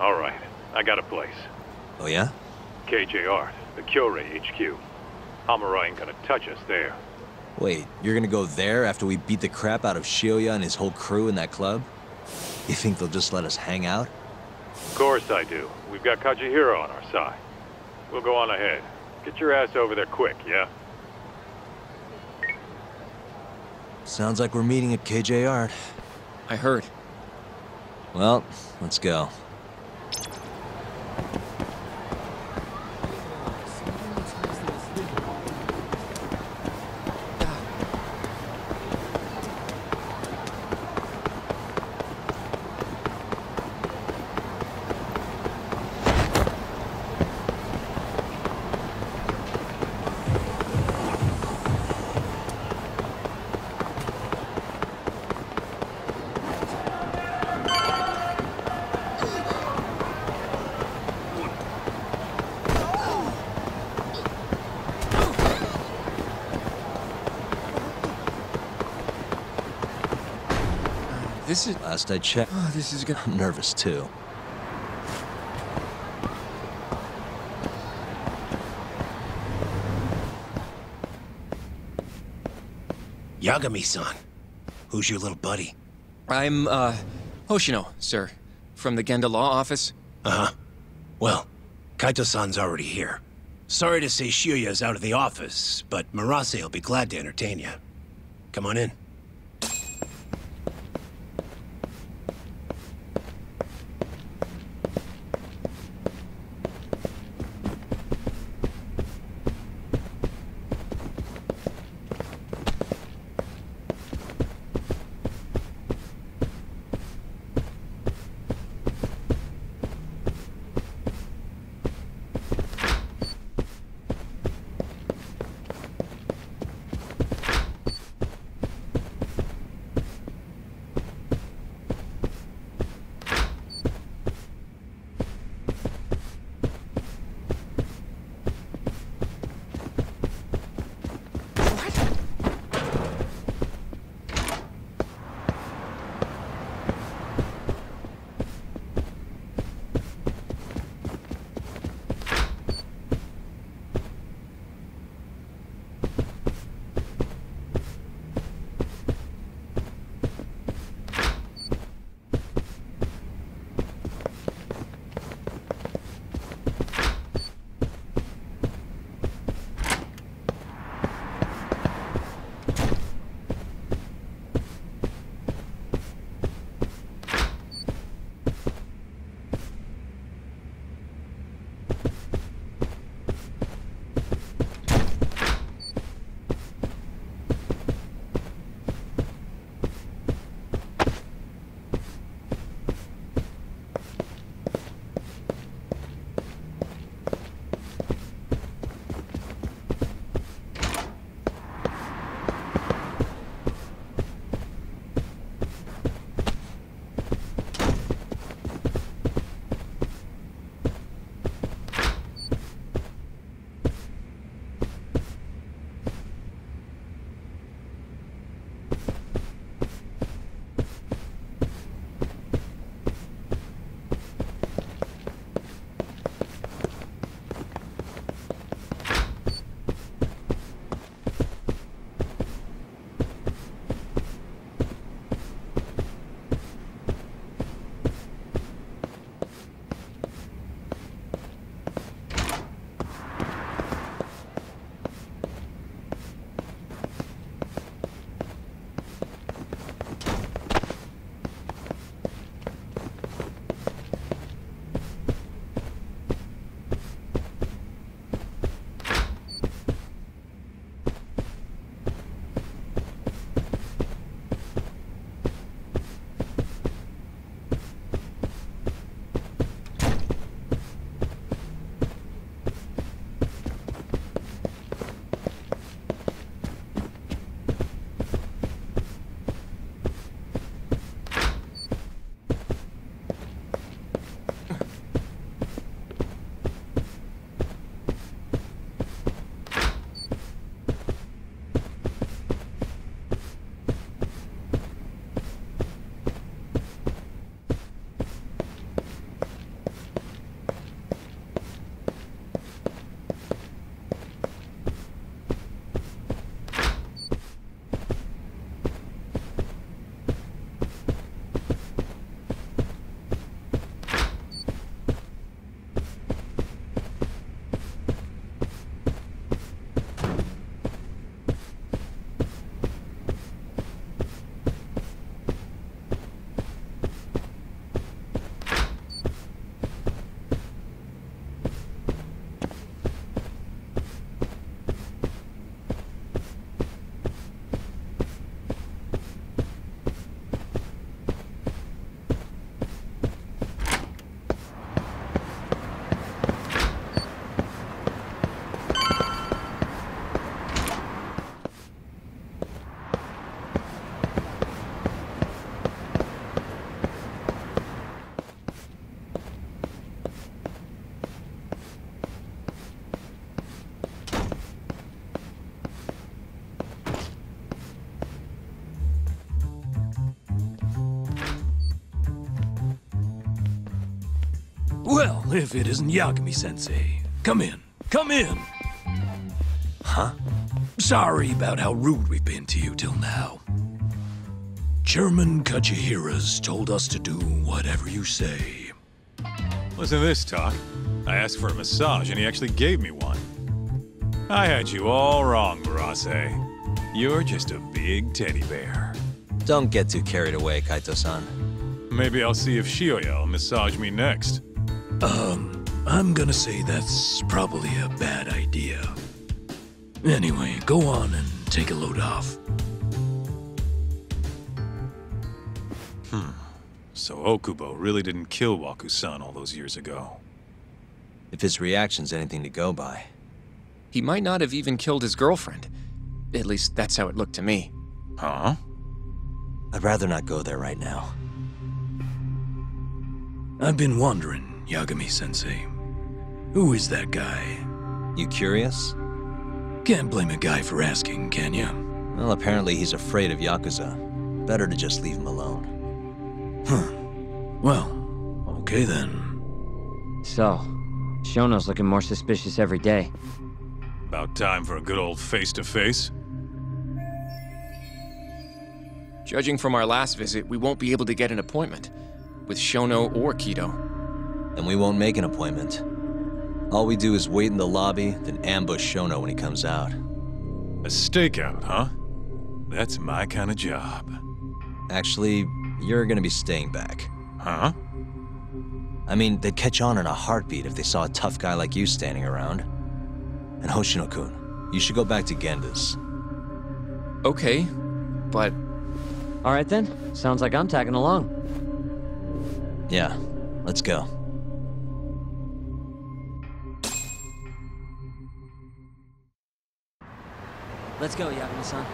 All right. I got a place. Oh yeah? KJ Art, the Kyorei HQ. Hamura ain't gonna touch us there. Wait, you're gonna go there after we beat the crap out of Shioya and his whole crew in that club? You think they'll just let us hang out? Of course I do. We've got Kajihiro on our side. We'll go on ahead. Get your ass over there quick, yeah? Sounds like we're meeting at KJ Art. I heard. Well, let's go. This is... Last I checked, this is gonna... I'm nervous too. Yagami-san. Who's your little buddy? I'm, Hoshino, sir. From the Genda Law Office. Uh-huh. Well, Kaito-san's already here. Sorry to say Shioya's out of the office, but Murase will be glad to entertain you. Come on in. Well, if it isn't Yagami-sensei. Come in. Come in! Huh? Sorry about how rude we've been to you till now. Chairman Kajihira's told us to do whatever you say. Listen to this, Talk. I asked for a massage and he actually gave me one. I had you all wrong, Murase. You're just a big teddy bear. Don't get too carried away, Kaito-san. Maybe I'll see if Shioya will massage me next. I'm gonna say that's probably a bad idea. Anyway, go on and take a load off. So Okubo really didn't kill Waku-san all those years ago. If his reaction's anything to go by. He might not have even killed his girlfriend. At least that's how it looked to me. Huh? I'd rather not go there right now. I've been wondering, Yagami-sensei. Who is that guy? You curious? Can't blame a guy for asking, can you? Well, apparently he's afraid of Yakuza. Better to just leave him alone. Huh. Well, okay then. So, Shono's looking more suspicious every day. About time for a good old face-to-face. Judging from our last visit, we won't be able to get an appointment with Shono or Kido. And we won't make an appointment. All we do is wait in the lobby, then ambush Shono when he comes out. A stakeout, huh? That's my kind of job. Actually, you're gonna be staying back. Huh? I mean, they'd catch on in a heartbeat if they saw a tough guy like you standing around. And Hoshino-kun, you should go back to Genda's. Okay, but... All right then, sounds like I'm tagging along. Yeah, let's go. Let's go, Yagami-san.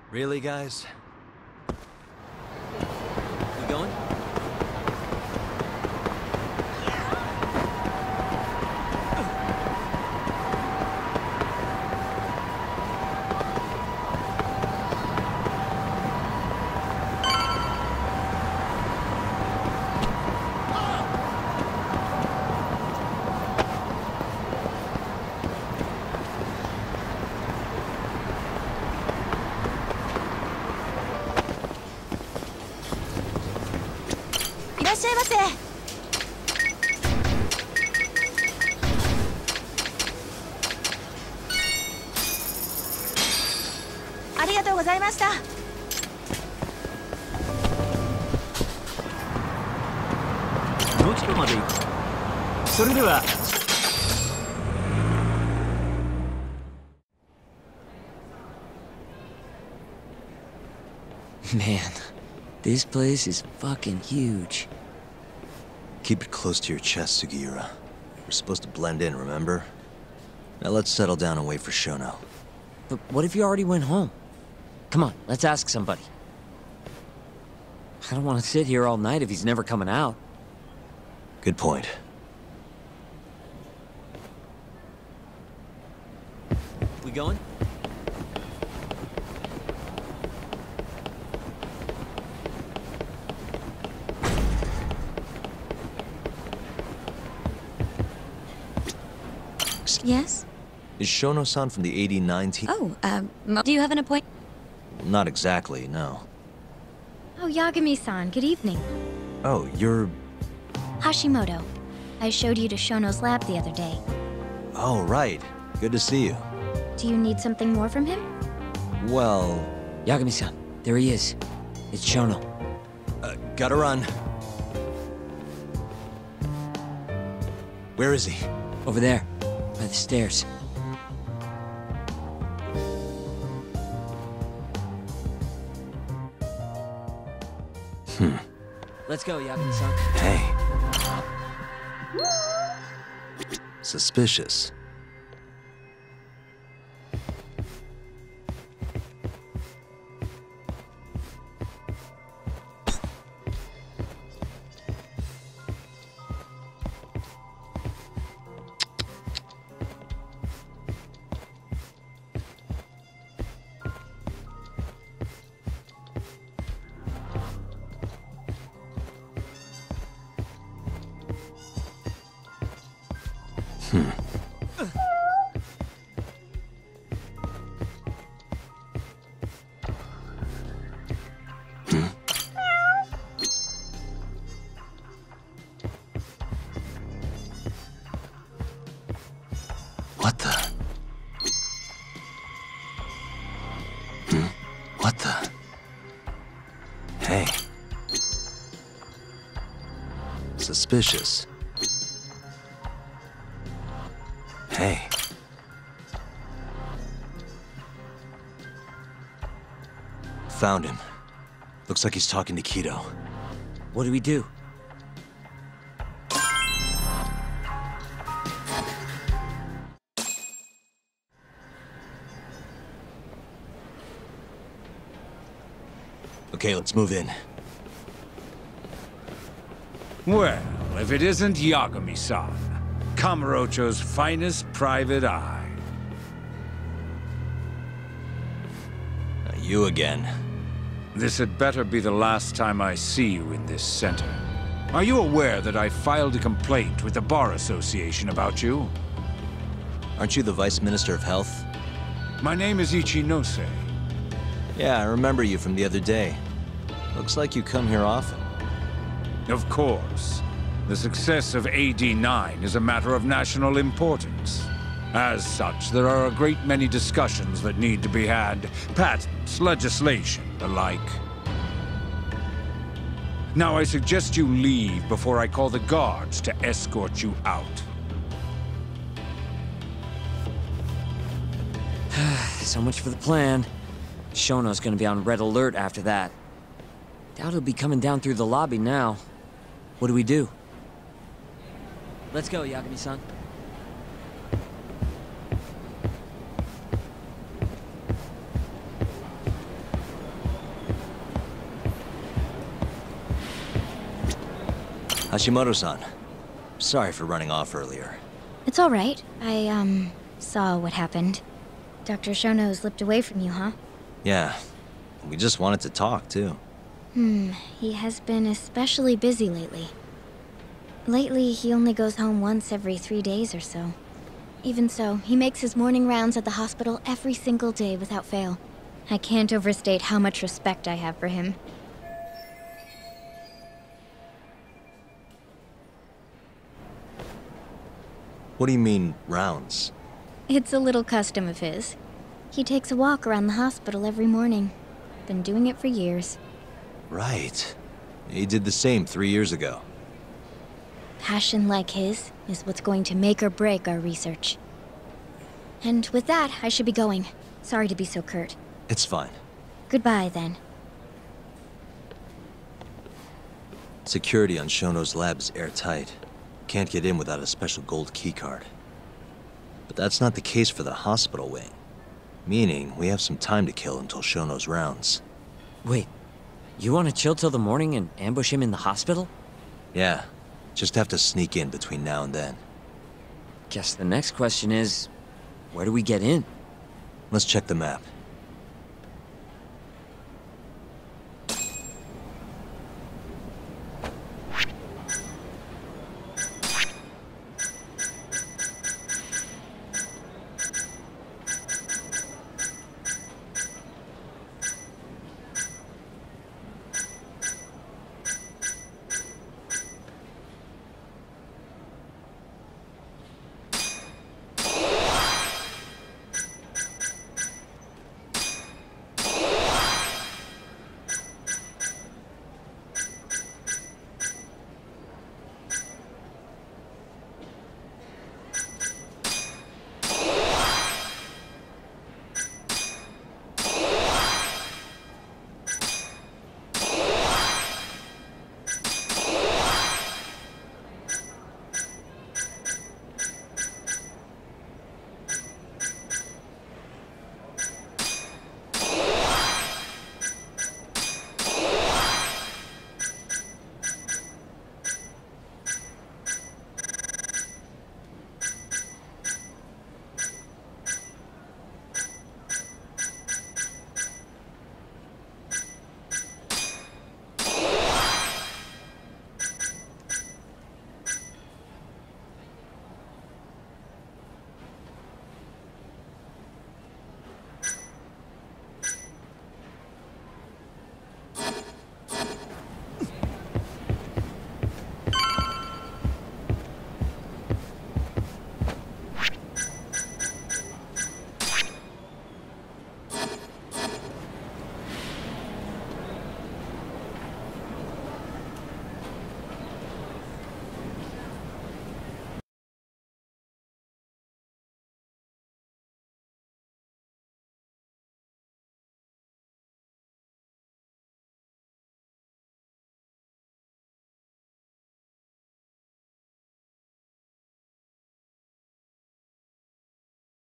Really, guys? You going? Man, this place is fucking huge. Keep it close to your chest, Sugiura. We're supposed to blend in, remember? Now let's settle down and wait for Shono. But what if you already went home? Come on, let's ask somebody. I don't want to sit here all night if he's never coming out. Good point. We going? Yes? Is Shono-san from the 89 team? Oh, do you have an appointment? Not exactly, no. Oh, Yagami-san, good evening. Oh, you're... Hashimoto. I showed you to Shono's lab the other day. Oh, right. Good to see you. Do you need something more from him? Well... Yagami-san, there he is. It's Shono. Gotta run. Where is he? Over there, by the stairs. Let's go, Yagami-san. Hey. Suspicious. What the? What the? Hey. Suspicious. Hey. Found him. Looks like he's talking to Kido. What do we do? Okay, let's move in. Well, if it isn't Yagami-san, Kamurocho's finest private eye. You again. This had better be the last time I see you in this center. Are you aware that I filed a complaint with the Bar Association about you? Aren't you the Vice Minister of Health? My name is Ichinose. Yeah, I remember you from the other day. Looks like you come here often. Of course. The success of AD9 is a matter of national importance. As such, there are a great many discussions that need to be had. Patents, legislation, the like. Now I suggest you leave before I call the guards to escort you out. So much for the plan. Shono's gonna be on red alert after that. Doubt he'll be coming down through the lobby now. What do we do? Let's go, Yagami-san. Hashimoto-san. Sorry for running off earlier. It's all right. I, saw what happened. Dr. Shono slipped away from you, huh? Yeah. We just wanted to talk, too. He has been especially busy lately. Lately, he only goes home once every 3 days or so. Even so, he makes his morning rounds at the hospital every single day without fail. I can't overstate how much respect I have for him. What do you mean, rounds? It's a little custom of his. He takes a walk around the hospital every morning. Been doing it for years. Right. He did the same 3 years ago. Passion like his is what's going to make or break our research. And with that, I should be going. Sorry to be so curt. It's fine. Goodbye, then. Security on Shono's lab is airtight. Can't get in without a special gold keycard. But that's not the case for the hospital wing. Meaning, we have some time to kill until Shono's rounds. Wait, you want to chill till the morning and ambush him in the hospital? Yeah, just have to sneak in between now and then. Guess the next question is, where do we get in? Let's check the map.